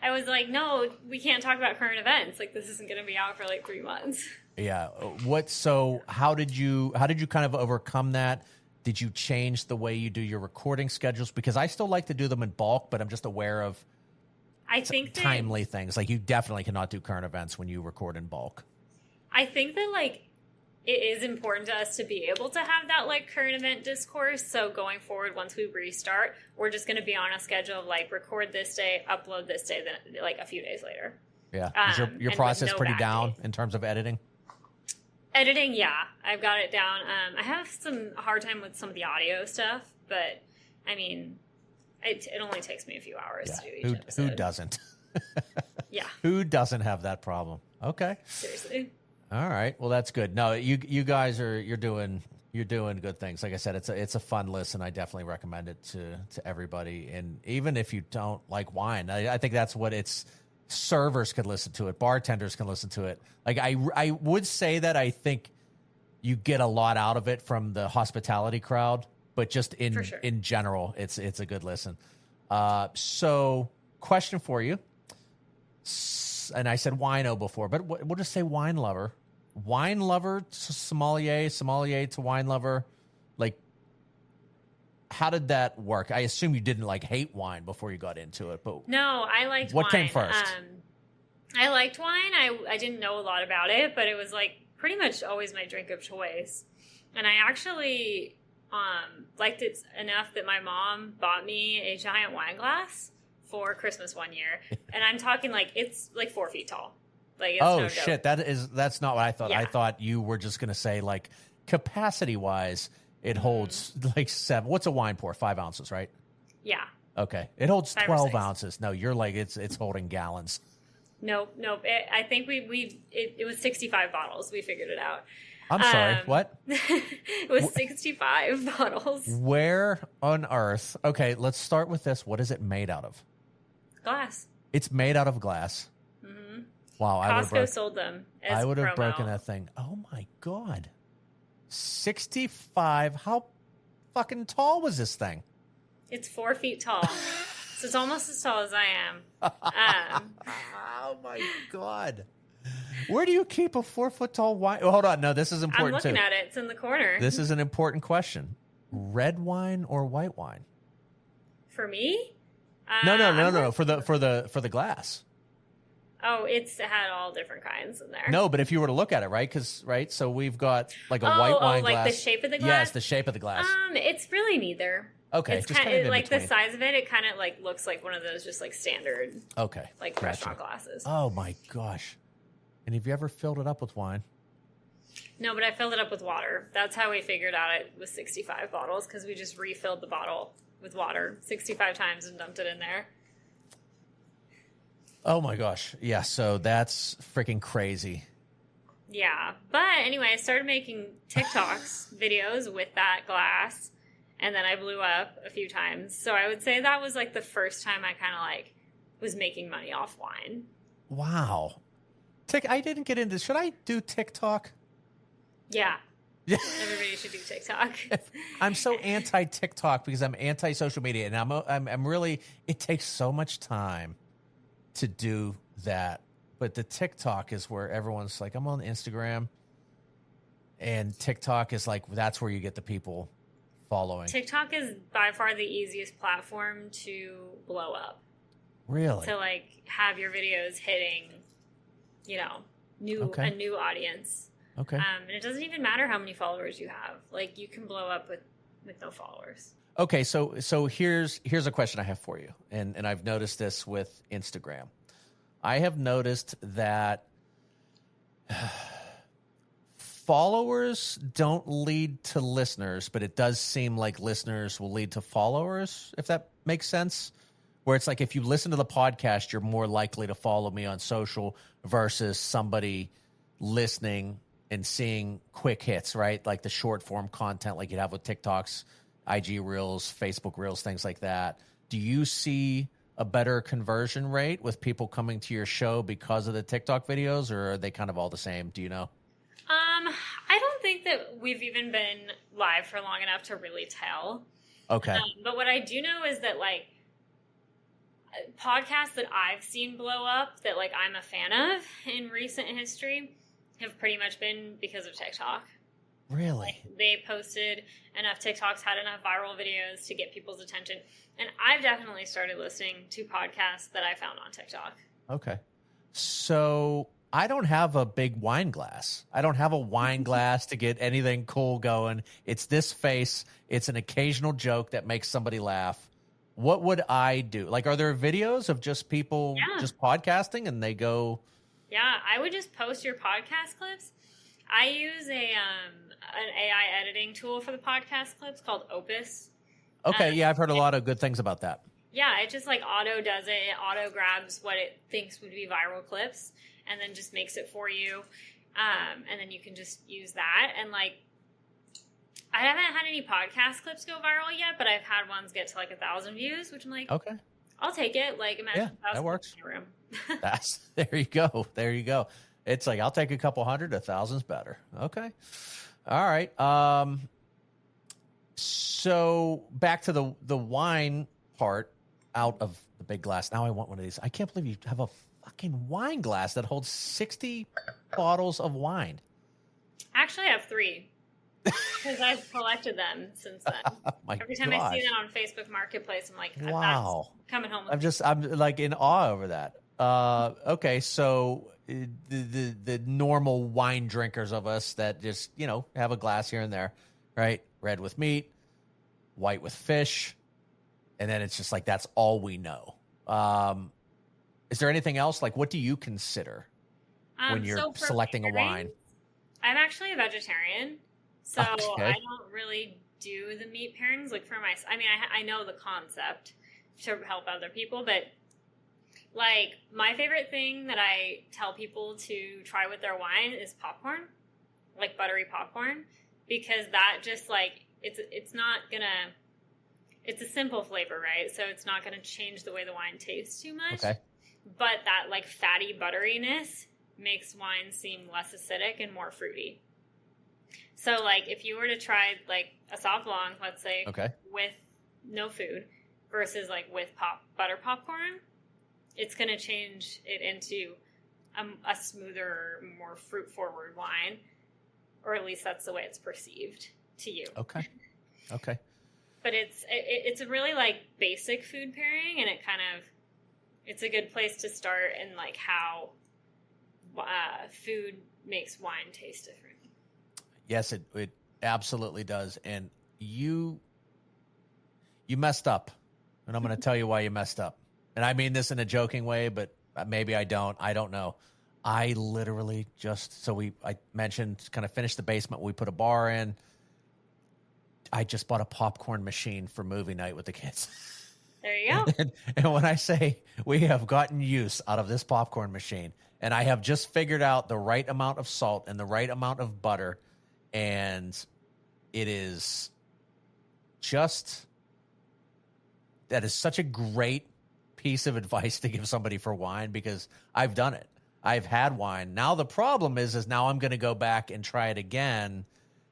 I was like, no, we can't talk about current events. Like, this isn't going to be out for like 3 months. Yeah. So how did you kind of overcome that? Did you change the way you do your recording schedules? Because I still like to do them in bulk, but I'm just aware of timely things. Like, you definitely cannot do current events when you record in bulk. I think that, like, it is important to us to be able to have that, like, current event discourse. So going forward, once we restart, we're just going to be on a schedule of, like, record this day, upload this day, then, like, a few days later. Yeah. Is your process pretty down in terms of editing? Editing, yeah. I've got it down. I have some hard time with some of the audio stuff, but, I mean, it only takes me a few hours to do each episode. Who doesn't? Yeah. Who doesn't have that problem? Okay. Seriously. All right. Well, that's good. No, you guys you're doing good things. Like I said, it's a fun listen. I definitely recommend it to everybody. And even if you don't like wine, I think that's what it's. Servers can listen to it. Bartenders can listen to it. Like, I would say that I think you get a lot out of it from the hospitality crowd, but just in general, it's a good listen. So question for you. And I said wino before, but we'll just say wine lover to sommelier to wine lover. Like, how did that work? I assume you didn't like hate wine before you got into it, but no, I liked wine. What came first? I liked wine. I didn't know a lot about it, but it was like pretty much always my drink of choice. And I actually liked it enough that my mom bought me a giant wine glass for Christmas one year. And I'm talking like it's like 4 feet tall. Like, it's no shit, joke. that's not what I thought. Yeah. I thought you were just gonna say, like, capacity wise, it holds like 7. What's a wine pour? 5 ounces, right? Yeah. Okay. It holds 5 or 12 ounces. No, you're like, it's holding gallons. Nope. I think it was 65 bottles. We figured it out. I'm sorry. What? It was 65 bottles. Where on earth? Okay, let's start with this. What is it made out of? Glass. It's made out of glass. Mm-hmm. Wow. Costco sold them as I would have promo. broken that thing. Oh my God. 65. How fucking tall was this thing? It's 4 feet tall. So it's almost as tall as I am. Oh my God. Where do you keep a 4 foot tall wine? Oh, hold on. No, this is important I'm looking at it. It's in the corner. This is an important question. Red wine or white wine? For me? No. For the glass. Oh, it's had all different kinds in there. No, but if you were to look at it, right? So we've got like a white wine glass. Like the shape of the glass? Yes, the shape of the glass. It's really neither. Okay, it's just kind of like between. the size of it. It kind of like looks like one of those just like standard, like restaurant glasses. Oh my gosh! And have you ever filled it up with wine? No, but I filled it up with water. That's how we figured out it was 65 bottles, because we just refilled the bottle with water 65 times and dumped it in there. Oh my gosh! Yeah, so that's freaking crazy. Yeah, but anyway, I started making TikToks videos with that glass. And then I blew up a few times. So I would say that was like the first time I kind of like was making money off wine. Wow. I didn't get into, should I do TikTok? Yeah. Everybody should do TikTok. I'm so anti-TikTok because I'm anti-social media. And I'm really, it takes so much time to do that. But the TikTok is where everyone's like, I'm on Instagram. And TikTok is like, that's where you get the people following. TikTok is by far the easiest platform to blow up. Really? to like have your videos hitting, you know, a new audience. Okay. And it doesn't even matter how many followers you have. Like you can blow up with no followers. Okay, so here's a question I have for you, and I've noticed this with Instagram. I have noticed that followers don't lead to listeners, but it does seem like listeners will lead to followers, if that makes sense. Where it's like if you listen to the podcast, you're more likely to follow me on social versus somebody listening and seeing quick hits, right? Like the short form content like you'd have with TikToks, IG Reels, Facebook Reels, things like that. Do you see a better conversion rate with people coming to your show because of the TikTok videos, or are they kind of all the same? Do you know? I don't think that we've even been live for long enough to really tell. Okay. But what I do know is that like podcasts that I've seen blow up that like I'm a fan of in recent history have pretty much been because of TikTok. Really? Like, they posted enough TikToks, had enough viral videos to get people's attention. And I've definitely started listening to podcasts that I found on TikTok. Okay. So I don't have a big wine glass. I don't have a wine glass to get anything cool going. It's this face. It's an occasional joke that makes somebody laugh. What would I do? Like, are there videos of just people just podcasting and they go? Yeah, I would just post your podcast clips. I use an AI editing tool for the podcast clips called Opus. Okay, yeah, I've heard a lot of good things about that. Yeah, it just like auto does it. It auto grabs what it thinks would be viral clips and then just makes it for you. And then you can just use that. And like, I haven't had any podcast clips go viral yet, but I've had ones get to like 1,000 views, which I'm like, okay, I'll take it. Like, imagine that works. In your room. There you go. There you go. It's like, I'll take a couple hundred, 1,000's better. Okay. All right. So back to the wine part out of the big glass. Now I want one of these. I can't believe you have a fucking wine glass that holds 60 bottles of wine. Actually, I have 3 because I've collected them since then. Oh Every time I see that on Facebook Marketplace, I'm like, wow, that's coming home with I'm like in awe over that. Okay. So the normal wine drinkers of us that just, you know, have a glass here and there, right? Red with meat, white with fish. And then it's just like, that's all we know. Is there anything else? Like, what do you consider when you're selecting a wine? I'm actually a vegetarian, so Okay. I don't really do the meat pairings. Like for I mean, I know the concept to help other people, but like my favorite thing that I tell people to try with their wine is popcorn, like buttery popcorn, because that just like, it's not gonna, it's a simple flavor, right? So it's not gonna change the way the wine tastes too much. Okay. But that like fatty butteriness makes wine seem less acidic and more fruity. So like if you were to try like a sauv blanc, let's say, with no food versus like with butter popcorn, it's going to change it into a smoother, more fruit forward wine, or at least that's the way it's perceived to you. Okay. But it's a really like basic food pairing, and it's a good place to start in like how food makes wine taste different. Yes, it absolutely does. And you messed up, and I'm going to tell you why you messed up. And I mean this in a joking way, but maybe I don't. I don't know. I literally I mentioned kind of finished the basement. We put a bar in. I just bought a popcorn machine for movie night with the kids. There you go. And when I say we have gotten use out of this popcorn machine, and I have just figured out the right amount of salt and the right amount of butter, and it is just, that is such a great piece of advice to give somebody for wine, because I've done it. I've had wine. Now the problem is now I'm going to go back and try it again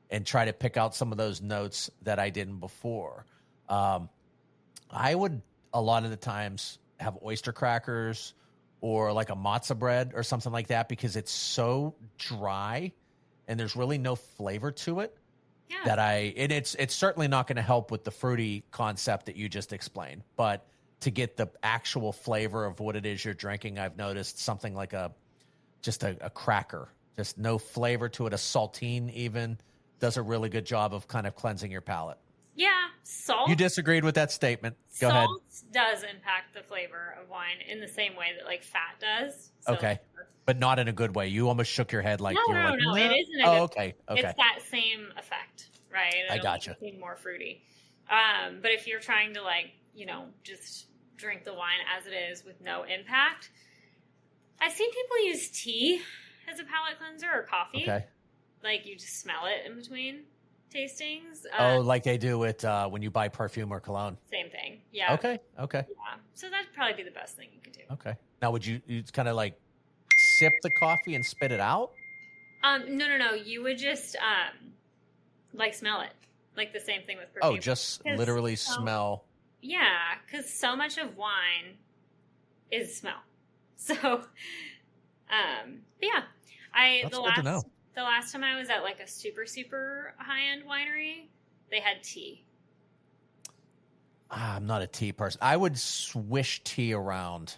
and try to pick out some of those notes that I didn't before. I would a lot of the times have oyster crackers or like a matzo bread or something like that, because it's so dry and there's really no flavor to it. Yeah. It's certainly not going to help with the fruity concept that you just explained, but to get the actual flavor of what it is you're drinking, I've noticed something like just a cracker, just no flavor to it. A saltine even does a really good job of kind of cleansing your palate. Yeah, salt. You disagreed with that statement. Go ahead. Salt does impact the flavor of wine in the same way that like fat does. So, okay, but not in a good way. You almost shook your head like no, you're like, no, no. It isn't. Okay. It's that same effect, right? I gotcha. It's more fruity. But if you're trying to like, just drink the wine as it is with no impact, I've seen people use tea as a palate cleanser or coffee. Okay. Like you just smell it in between tastings. Like they do it when you buy perfume or cologne. Same thing. Yeah. Okay. Yeah. So that'd probably be the best thing you could do. Okay. Now, would you kind of like sip the coffee and spit it out? No. You would just like smell it, like the same thing with perfume. Oh, just literally smell. Yeah, because so much of wine is smell. So, yeah, That's good to know. The last time I was at like a super high end winery, they had tea. I'm not a tea person. I would swish tea around.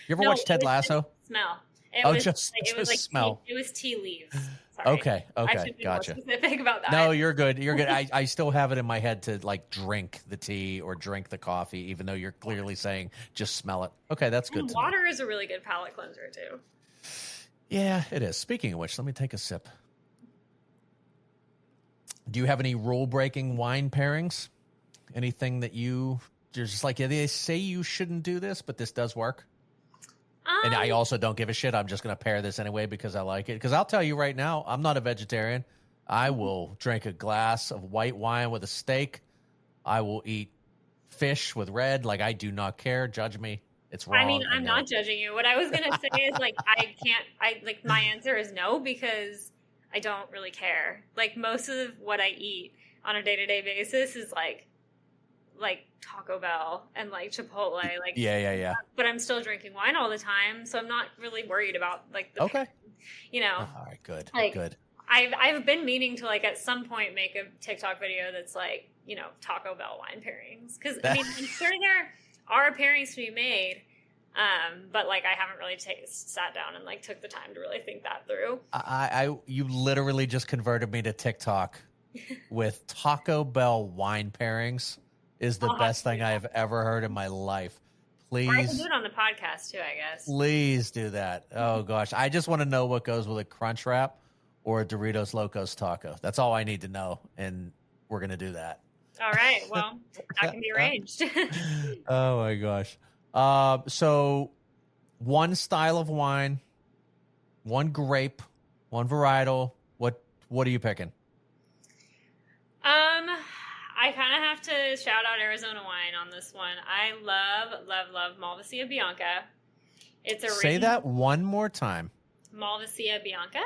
You ever watch Ted Lasso? Smell. It was like smell. It was tea leaves. Sorry. Okay, I should be gotcha. more specific about that. No, you're good. You're good. I still have it in my head to like drink the tea or drink the coffee, even though you're clearly saying just smell it. Okay, that's good. Water is a really good palate cleanser too. Yeah, it is. Speaking of which, let me take a sip. Do you have any rule-breaking wine pairings? Anything that you're just like, they say you shouldn't do this, but this does work? And I also don't give a shit. I'm just going to pair this anyway because I like it. Because I'll tell you right now, I'm not a vegetarian. I will drink a glass of white wine with a steak. I will eat fish with red. Like, I do not care. Judge me. It's wrong. I mean, I'm not judging you. What I was going to say is, like, my answer is no because I don't really care. Like, most of what I eat on a day-to-day basis is, like Taco Bell and like Chipotle, like yeah. But I'm still drinking wine all the time, so I'm not really worried about like the okay. All right, good, like, good. I've been meaning to like at some point make a TikTok video that's like Taco Bell wine pairings because I mean I'm sure there are pairings to be made, but like I haven't really sat down and like took the time to really think that through. You literally just converted me to TikTok with Taco Bell wine pairings. Is the best thing I have ever heard in my life. Please. I can do it on the podcast too, I guess. Please do that. Oh gosh. I just want to know what goes with a Crunch Wrap or a Doritos Locos taco. That's all I need to know. And we're going to do that. All right. Well, that can be arranged. Oh my gosh. So one style of wine, one grape, one varietal. What are you picking? I kind of have to shout out Arizona wine on this one. I love Malvasia Bianca. Say that one more time. Malvasia Bianca.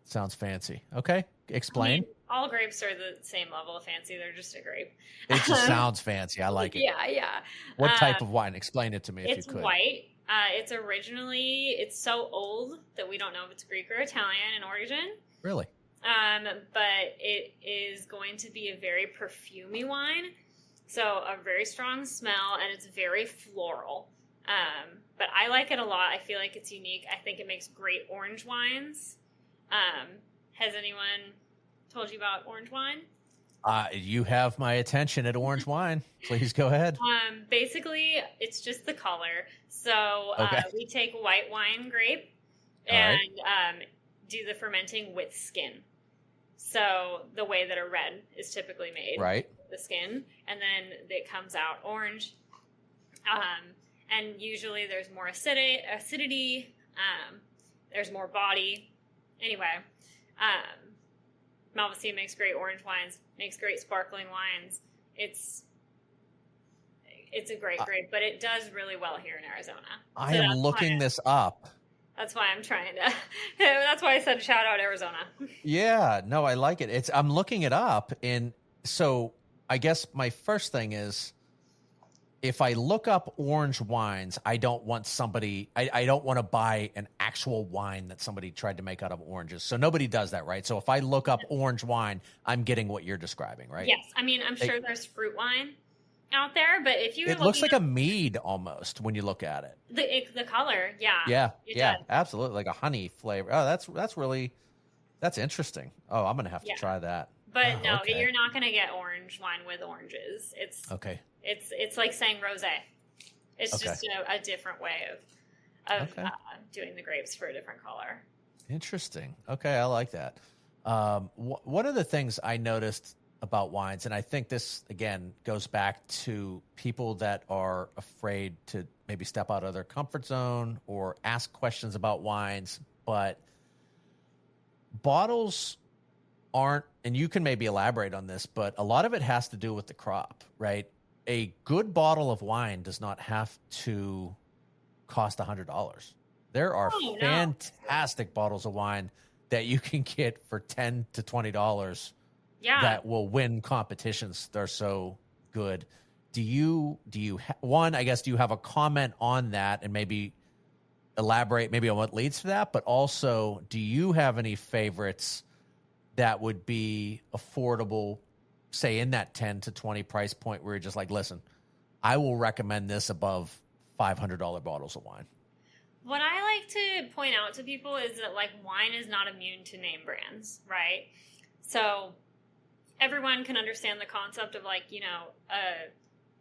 Sounds fancy. Okay, explain. I mean, all grapes are the same level of fancy. They're just a grape. It just sounds fancy. I like it. Yeah. What type of wine? Explain it to me if you could. It's white. It's so old that we don't know if it's Greek or Italian in origin. Really? But it is going to be a very perfumey wine. So a very strong smell, and it's very floral. But I like it a lot. I feel like it's unique. I think it makes great orange wines. Has anyone told you about orange wine? You have my attention at orange wine. Please go ahead. Basically, it's just the color. So okay. We take white wine grape and do the fermenting with skin. So the way that a red is typically made, right? The skin, and then it comes out orange. And usually there's more acidity. There's more body. Anyway, Malvasia makes great orange wines, makes great sparkling wines. It's a great grape, but it does really well here in Arizona. I am looking this up. That's why I'm trying to. That's why I said shout out Arizona. Yeah, no, I like it. I'm looking it up, and so I guess my first thing is, if I look up orange wines, I don't want I don't want to buy an actual wine that somebody tried to make out of oranges. So nobody does that, right? So if I look up orange wine, I'm getting what you're describing, right? Yes, I mean I'm sure there's fruit wine. out there. But if it looks like a mead almost when you look at it. The color, yeah. Yeah, absolutely, like a honey flavor. Oh, that's interesting. Oh, I'm gonna have to try that. But no, you're not gonna get orange wine with oranges. It's okay. It's like saying rosé. It's just a different way of doing the grapes for a different color. Interesting. Okay, I like that. One of the things I noticed about wines, and I think this, again, goes back to people that are afraid to maybe step out of their comfort zone or ask questions about wines, but bottles aren't, and you can maybe elaborate on this, but a lot of it has to do with the crop, right? A good bottle of wine does not have to cost $100. There are fantastic bottles of wine that you can get for $10 to $20 that will win competitions. They're so good. Do you one, I guess, do you have a comment on that and maybe elaborate maybe on what leads to that? But also, do you have any favorites that would be affordable, say in that 10 to 20 price point where you're just like, listen, I will recommend this above $500 bottles of wine? What I like to point out to people is that, like, wine is not immune to name brands, right? So everyone can understand the concept of, like, you know,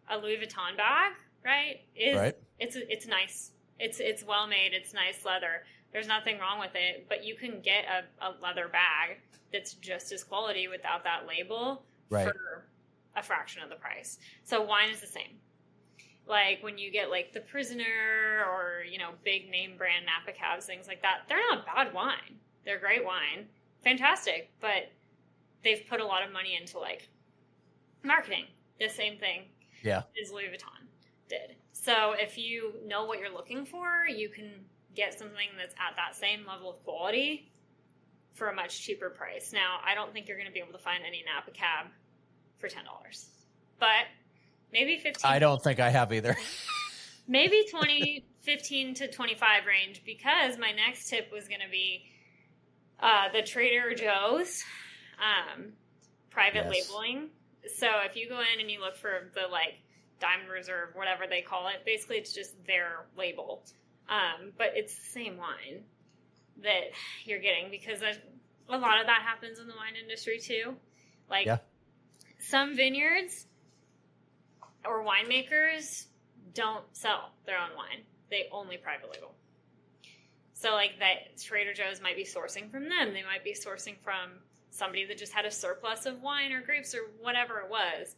a Louis Vuitton bag, right? It's nice. It's well made. It's nice leather. There's nothing wrong with it. But you can get a leather bag that's just as quality without that label for a fraction of the price. So wine is the same. Like when you get like the Prisoner or, you know, big name brand Napa Cabs, things like that, they're not bad wine. They're great wine. Fantastic. But they've put a lot of money into like marketing. The same thing as Louis Vuitton did. So if you know what you're looking for, you can get something that's at that same level of quality for a much cheaper price. Now, I don't think you're going to be able to find any Napa Cab for $10. But maybe $15. I don't think I have either. Maybe 15 to 25 range, because my next tip was going to be the Trader Joe's private labeling. So if you go in and you look for the like Diamond Reserve, whatever they call it, basically it's just their label. But it's the same wine that you're getting, because a lot of that happens in the wine industry too. Like some vineyards or winemakers don't sell their own wine. They only private label. So like that Trader Joe's might be sourcing from them. They might be sourcing from somebody that just had a surplus of wine or grapes or whatever it was.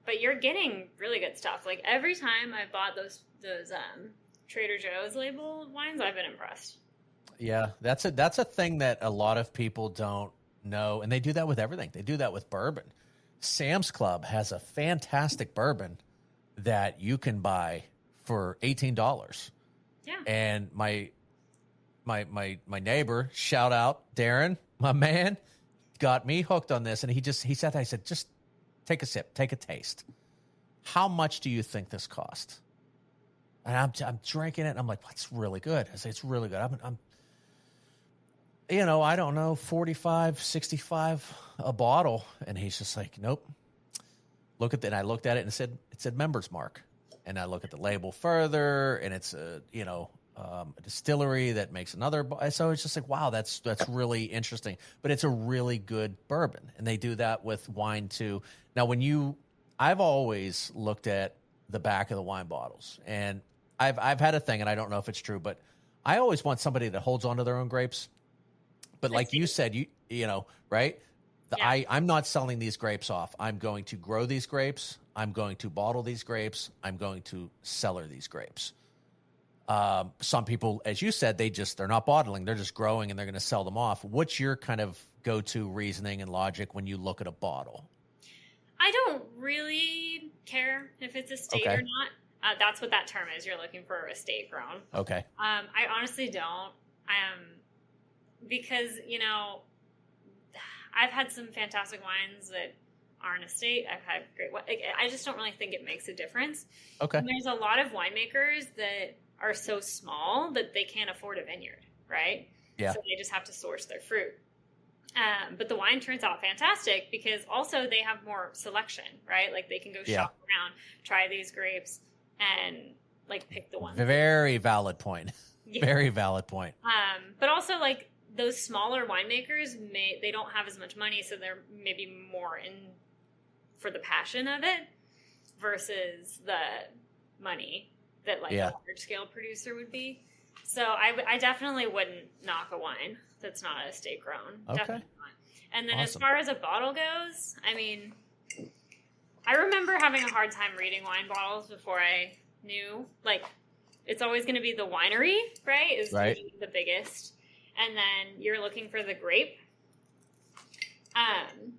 But you're getting really good stuff. Like every time I bought those Trader Joe's labeled wines, I've been impressed. Yeah, that's a thing that a lot of people don't know, and they do that with everything. They do that with bourbon. Sam's Club has a fantastic bourbon that you can buy for $18. Yeah. And my neighbor, shout out Darren, my man, got me hooked on this, and I said, just take a sip, take a taste. How much do you think this cost? And I'm drinking it, and I'm like, that's really good. I say, it's really good. I'm I don't know, 45, 65 a bottle. And he's just like, nope. Look at that. And I looked at it and it said Members Mark. And I look at the label further, and it's a distillery that makes another. So it's just like, wow, that's really interesting. But it's a really good bourbon, and they do that with wine too. Now, I've always looked at the back of the wine bottles, and I've had a thing, and I don't know if it's true, but I always want somebody that holds onto their own grapes. But like you said, you know, right? I'm not selling these grapes off. I'm going to grow these grapes. I'm going to bottle these grapes. I'm going to cellar these grapes. Some people, as you said, they're not bottling. They're just growing, and they're going to sell them off. What's your kind of go-to reasoning and logic when you look at a bottle? I don't really care if it's estate or not. That's what that term is. You're looking for estate grown. Okay. I honestly don't. Because, I've had some fantastic wines that aren't estate. I've had great wine. I just don't really think it makes a difference. Okay. And there's a lot of winemakers that are so small that they can't afford a vineyard, right? Yeah. So they just have to source their fruit. But the wine turns out fantastic because also they have more selection, right? Like they can go shop around, try these grapes, and like pick the ones. Very valid point. Yeah. Very valid point. But also like those smaller winemakers, they don't have as much money, so they're maybe more in for the passion of it versus the money that like a large scale producer would be. So I definitely wouldn't knock a wine that's not a estate grown. Okay. Definitely not. And then as far as a bottle goes, I mean, I remember having a hard time reading wine bottles before I knew, like, it's always going to be the winery, right? Is usually the biggest. And then you're looking for the grape. And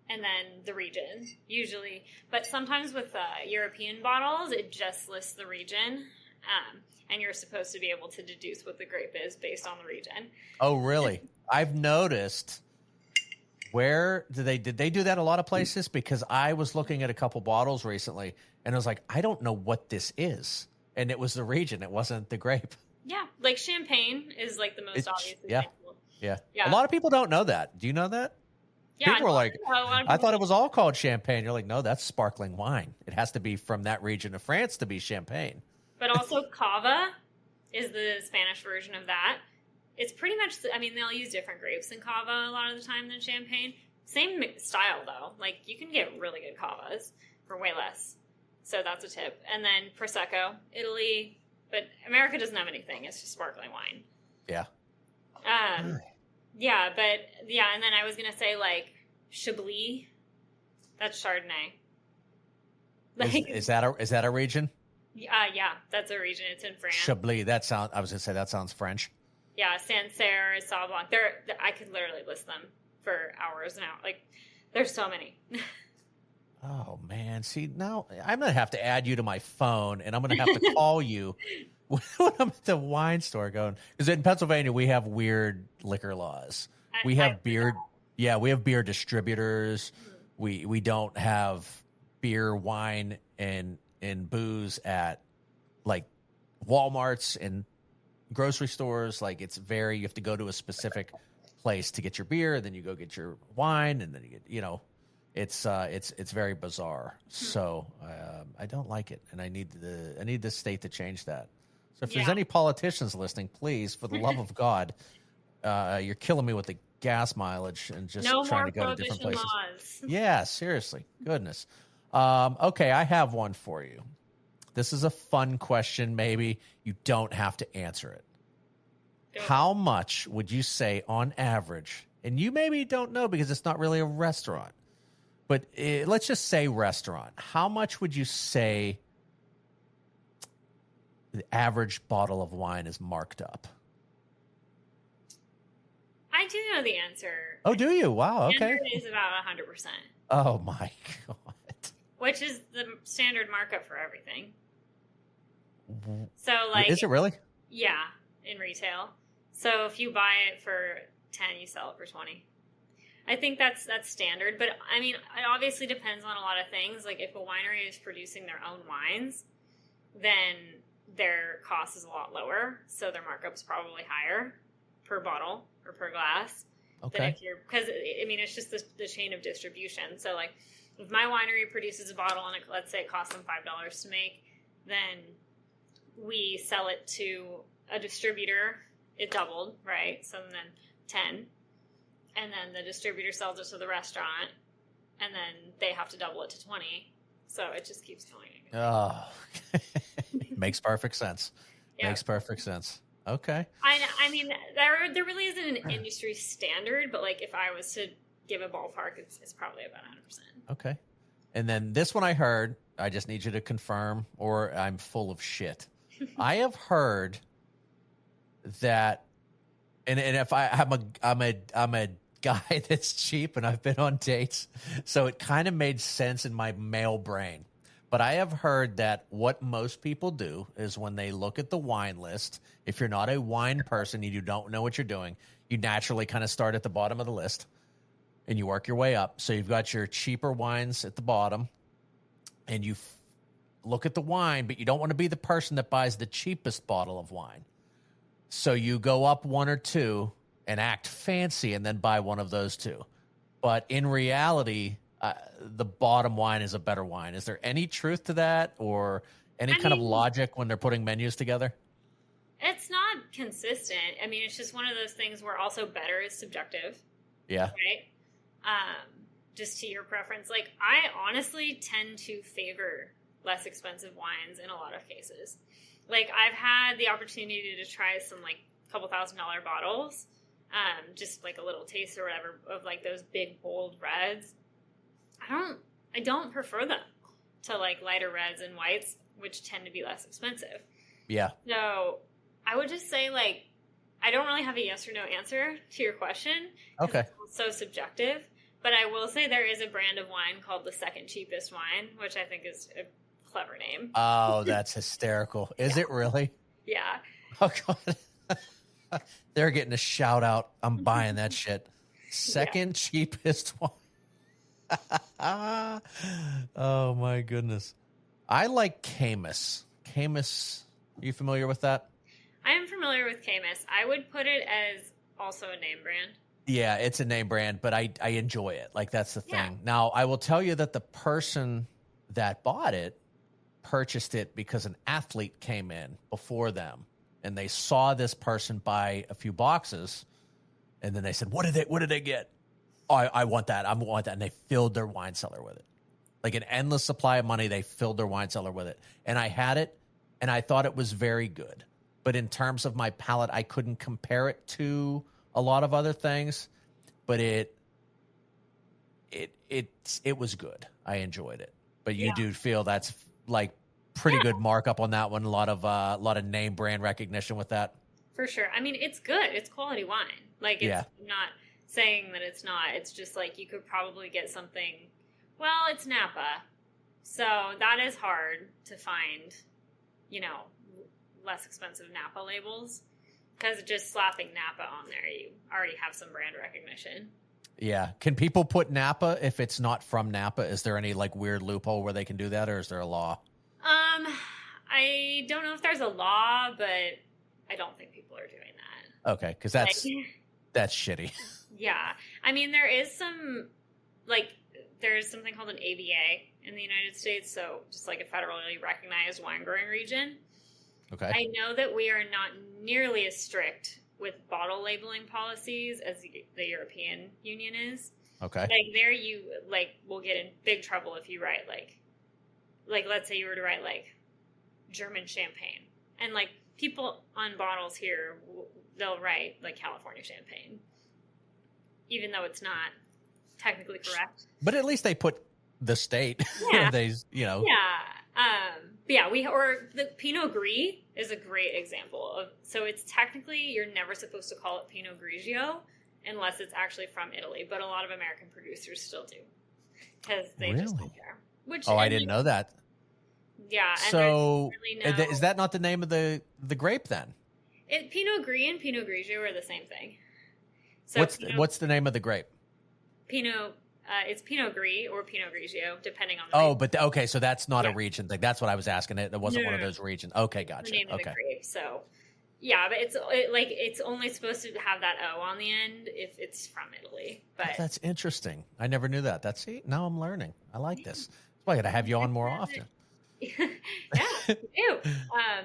then the region, usually. But sometimes with European bottles, it just lists the region. And you're supposed to be able to deduce what the grape is based on the region. Oh, really? I've noticed. Where did they do that a lot of places? Because I was looking at a couple bottles recently, and I was like, I don't know what this is. And it was the region. It wasn't the grape. Yeah. Like champagne is like the most obvious example. Yeah. A lot of people don't know that. Do you know that? Yeah. People were like, I thought it was all called champagne. You're like, no, that's sparkling wine. It has to be from that region of France to be champagne. But also cava is the Spanish version of that. It's pretty much, I mean, they'll use different grapes in cava a lot of the time than champagne. Same style, though. Like, you can get really good cavas for way less. So that's a tip. And then Prosecco, Italy. But America doesn't have anything. It's just sparkling wine. Yeah. Yeah, but, yeah, and then I was going to say, like, Chablis. That's Chardonnay. Like, is that a region? Yeah, that's a region. It's in France. Chablis. I was going to say, that sounds French. Yeah, Sancerre, Sauv Blanc. I could literally list them for hours now. Like, there's so many. Oh, man. See, now I'm going to have to add you to my phone, and I'm going to have to call you when I'm at the wine store going. Because in Pennsylvania, we have weird liquor laws. We have beer. Yeah, we have beer distributors. Mm-hmm. We don't have beer, wine, and booze at, like, Walmarts and grocery stores. Like, it's you have to go to a specific place to get your beer, then you go get your wine, and then you get, it's very bizarre. So I don't like it, and I need the state to change that. So if there's any politicians listening, please, for the love of God, you're killing me with the gas mileage and just trying to go to different places. Laws. Yeah, seriously, goodness. Okay, I have one for you. This is a fun question. Maybe you don't have to answer it. How much would you say on average, and you maybe don't know because it's not really a restaurant, but let's just say restaurant. How much would you say the average bottle of wine is marked up? I do know the answer. Oh, do you? Wow, okay. It is about 100%. Oh, my God. Which is the standard markup for everything. So, like... Is it really? Yeah, in retail. So if you buy it for 10, you sell it for 20. I think that's standard. But, I mean, it obviously depends on a lot of things. Like, if a winery is producing their own wines, then their cost is a lot lower. So their markup's probably higher per bottle or per glass. Okay. Because, I mean, it's just the chain of distribution. So, like, if my winery produces a bottle and let's say it costs them $5 to make, then we sell it to a distributor. It doubled, right? So then 10. And then the distributor sells it to the restaurant. And then they have to double it to 20. So it just keeps going. Oh, makes perfect sense. Yeah. Makes perfect sense. Okay. I mean, there really isn't an industry standard, but like if I was to give a ballpark, it's probably about 100%. Okay. And then this one I heard, I just need you to confirm, or I'm full of shit. I have heard that, and if I'm a guy that's cheap and I've been on dates, so it kind of made sense in my male brain. But I have heard that what most people do is when they look at the wine list, if you're not a wine person and you don't know what you're doing, you naturally kind of start at the bottom of the list and you work your way up. So you've got your cheaper wines at the bottom and you look at the wine, but you don't want to be the person that buys the cheapest bottle of wine. So you go up one or two and act fancy and then buy one of those two. But in reality, the bottom wine is a better wine. Is there any truth to that, or any kind of logic when they're putting menus together? It's not consistent. I mean, it's just one of those things where also better is subjective. Yeah. Right? Just to your preference. Like, I honestly tend to favor less expensive wines in a lot of cases. Like, I've had the opportunity to try some, like, couple $1,000 bottles, just like a little taste or whatever of like those big bold reds. I don't prefer them to like lighter reds and whites, which tend to be less expensive. Yeah. So I would just say, like, I don't really have a yes or no answer to your question. Okay. It's so subjective, but I will say there is a brand of wine called the second cheapest wine, which I think is a clever name. Oh, that's hysterical. Is it really? Yeah. Oh, God. They're getting a shout out. I'm buying that shit. Second cheapest one. Oh, my goodness. I like Camus. Camus, are you familiar with that? I am familiar with Camus. I would put it as also a name brand. Yeah, it's a name brand, but I enjoy it. Like, that's the thing. Yeah. Now, I will tell you that the person that bought it purchased it because an athlete came in before them, and they saw this person buy a few boxes, and then they said, what did they get? Oh, I want that. I want that. And they filled their wine cellar with it. Like an endless supply of money, they filled their wine cellar with it. And I had it, and I thought it was very good. But in terms of my palate, I couldn't compare it to a lot of other things. But it was good. I enjoyed it. But you do feel that's like pretty good markup on that one. A lot of name brand recognition with that. For sure. I mean, it's good. It's quality wine. Like, it's not saying that it's not. It's just like you could probably get something. Well, it's Napa, so that is hard to find. Less expensive Napa labels, because just slapping Napa on there, you already have some brand recognition. Yeah. Can people put Napa if it's not from Napa? Is there any like weird loophole where they can do that, or is there a law? I don't know if there's a law, but I don't think people are doing that. Okay, because that's shitty. Yeah. I mean, there is some, like, there's something called an AVA in the United States, so just like a federally recognized wine growing region. Okay. I know that we are not nearly as strict with bottle labeling policies as the European Union is. Okay. Like, there you, like, will get in big trouble if you write, like let's say you were to write, like, German champagne. And, like, people on bottles here, they'll write, like, California champagne, even though it's not technically correct. But at least they put the state. Yeah. Yeah. The Pinot Gris is a great example of, so it's technically, you're never supposed to call it Pinot Grigio unless it's actually from Italy, but a lot of American producers still do because they just don't care. I didn't know that. Yeah. So is that not the name of the grape then? Pinot Gris and Pinot Grigio are the same thing. So what's the name of the grape? Pinot. It's Pinot Gris or Pinot Grigio, depending on the region. Okay, so that's not a region thing. That's what I was asking. It wasn't one of those regions. Okay, gotcha. The name of the grape. So, yeah, but it's only supposed to have that O on the end if it's from Italy. But that's interesting. I never knew that. Now I'm learning. I like this. That's why I got to have you on more often. Yeah, you do.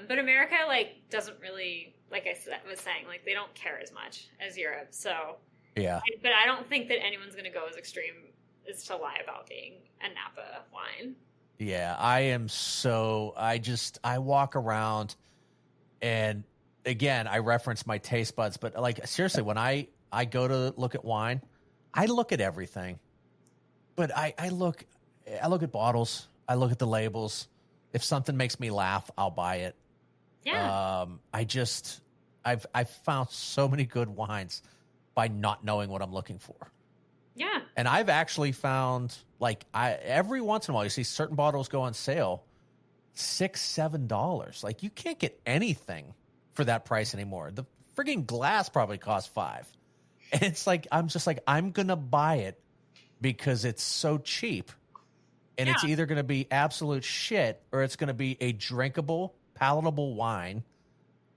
But America, like, doesn't really, like I was saying, like, they don't care as much as Europe. So, yeah. But I don't think that anyone's going to go as extreme as to lie about being a Napa wine. Yeah, I walk around, and again, I reference my taste buds, but like, seriously, when I go to look at wine, I look at everything, but I look at bottles. I look at the labels. If something makes me laugh, I'll buy it. Yeah. I've found so many good wines by not knowing what I'm looking for. Yeah. And I've actually found, like, every once in a while, you see certain bottles go on sale, $6-7. Like, you can't get anything for that price anymore. The frigging glass probably costs $5. And it's like, I'm just like, I'm going to buy it because it's so cheap. And it's either going to be absolute shit or it's going to be a drinkable, palatable wine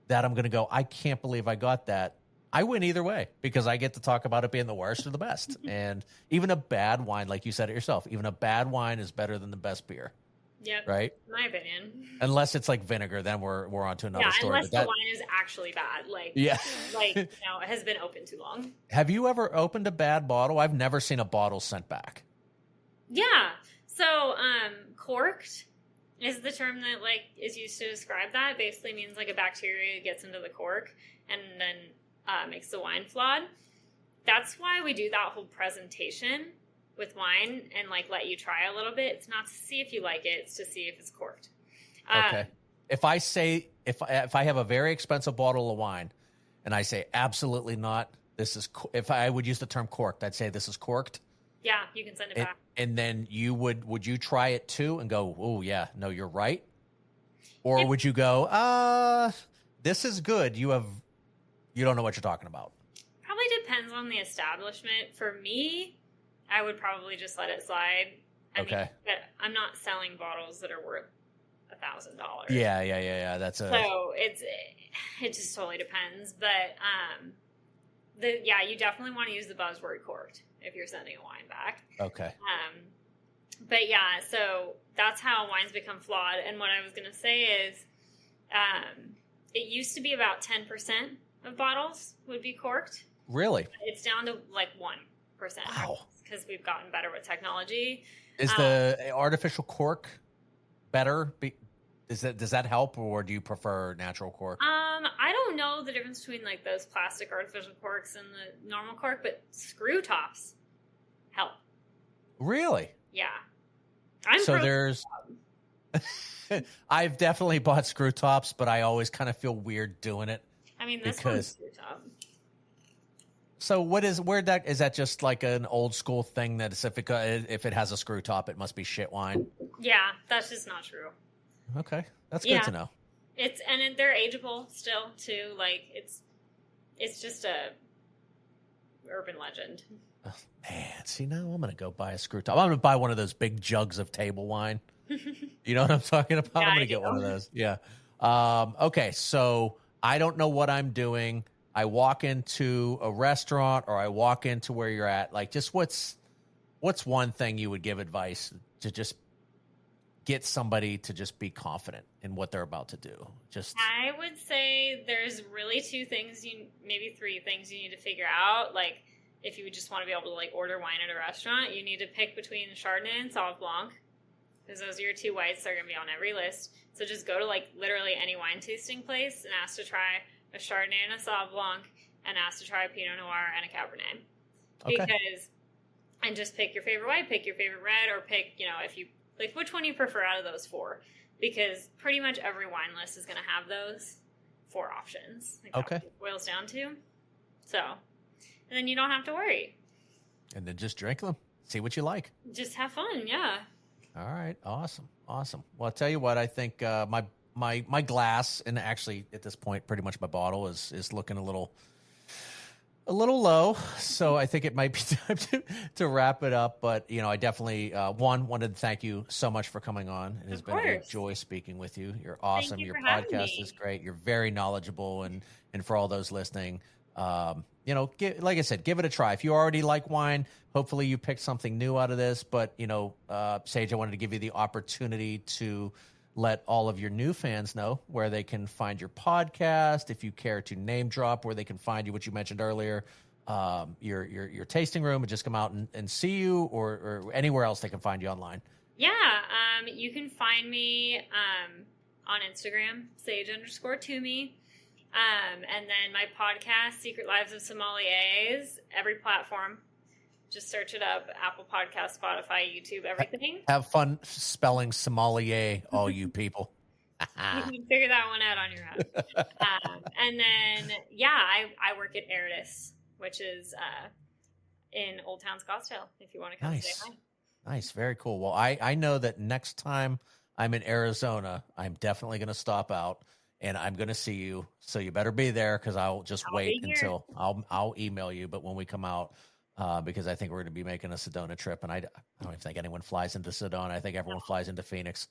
that I'm going to go, I can't believe I got that. I win either way because I get to talk about it being the worst or the best. And even a bad wine, like you said it yourself, even a bad wine is better than the best beer. Yep. Right? My opinion. Unless it's like vinegar, then we're on to another story. Unless the wine is actually bad. Like, it has been open too long. Have you ever opened a bad bottle? I've never seen a bottle sent back. Yeah. So, corked is the term that like is used to describe that. It basically means like a bacteria gets into the cork and then makes the wine flawed. That's why we do that whole presentation with wine and like let you try a little bit. It's not to see if you like it; it's to see if it's corked. Okay. If I say if I have a very expensive bottle of wine, and I say absolutely not, this is if I would use the term corked, I'd say this is corked. Yeah, you can send it back. And then would you try it too and go, oh yeah, no, you're right, or would you go, this is good. You don't know what you're talking about. Probably depends on the establishment. For me, I would probably just let it slide. I mean, but I'm not selling bottles that are worth $1,000. Yeah. So it just totally depends. But you definitely want to use the buzzword corked if you're sending a wine back. Okay. But yeah, so that's how wines become flawed. And what I was going to say is, it used to be about 10% of bottles would be corked. Really? It's down to like 1%. Wow. Because we've gotten better with technology. Is the artificial cork better? Does that help, or do you prefer natural cork? I don't know the difference between like those plastic artificial corks and the normal cork, but screw tops help. Really? Yeah. I've definitely bought screw tops, but I always kind of feel weird doing it. I mean, this one's screw top. So is that just like an old school thing that if it has a screw top, it must be shit wine? Yeah, that's just not true. Okay. That's good to know. They're ageable still too. Like it's just a urban legend. Oh, man, see, now I'm going to go buy a screw top. I'm going to buy one of those big jugs of table wine. You know what I'm talking about? Yeah, I'm going to get one of those. Yeah. Okay. So I don't know what I'm doing. I walk into a restaurant or I walk into where you're at. Like, just what's one thing you would give advice to just get somebody to just be confident in what they're about to do? I would say there's really maybe three things you need to figure out. Like, if you would just want to be able to like order wine at a restaurant, you need to pick between Chardonnay and Sauv Blanc, because those are your two whites. They're going to be on every list. So just go to like literally any wine tasting place and ask to try a Chardonnay and a Sauv Blanc, and ask to try a Pinot Noir and a Cabernet. Okay. And just pick your favorite white, pick your favorite red, or pick, if you like, which one you prefer out of those four, because pretty much every wine list is going to have those four options. Like, okay. That's what it boils down to. So, and then you don't have to worry. And then just drink them. See what you like. Just have fun. Yeah. All right. Awesome. Well, I'll tell you what, I think my glass, and actually at this point, pretty much my bottle is looking a little low. So I think it might be time to wrap it up. But, I definitely, wanted to thank you so much for coming on. It has been a joy speaking with you. You're awesome. Thank you Your for having podcast me. is great. You're very knowledgeable. And for all those listening, like I said, give it a try. If you already like wine, hopefully you picked something new out of this. But, Sage, I wanted to give you the opportunity to let all of your new fans know where they can find your podcast. If you care to name drop where they can find you, what you mentioned earlier, your tasting room, and just come out and see you, or anywhere else they can find you online. Yeah. You can find me on Instagram, Sage_Toomey. And then my podcast, Secret Lives of Sommeliers, every platform. Just search it up: Apple Podcast, Spotify, YouTube, everything. Have fun spelling sommelier, all you people. You can figure that one out on your own. And then, I work at Eridis, which is in Old Town Scottsdale, if you want to come say hi. Nice. Very cool. Well, I know that next time I'm in Arizona, I'm definitely going to stop out. And I'm going to see you, so you better be there, because I'll wait until I'll email you. But when we come out, because I think we're going to be making a Sedona trip, and I don't even think anyone flies into Sedona. I think everyone flies into Phoenix.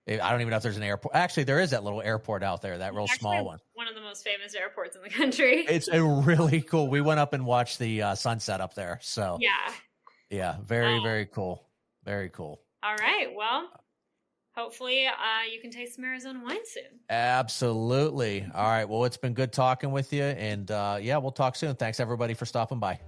I don't even know if there's an airport. Actually, there is that little airport out there, that real small one. One of the most famous airports in the country. It's a really cool. We went up and watched the sunset up there. So yeah, very cool. Very cool. All right. Well, hopefully you can taste some Arizona wine soon. Absolutely. All right. Well, it's been good talking with you, and we'll talk soon. Thanks everybody for stopping by.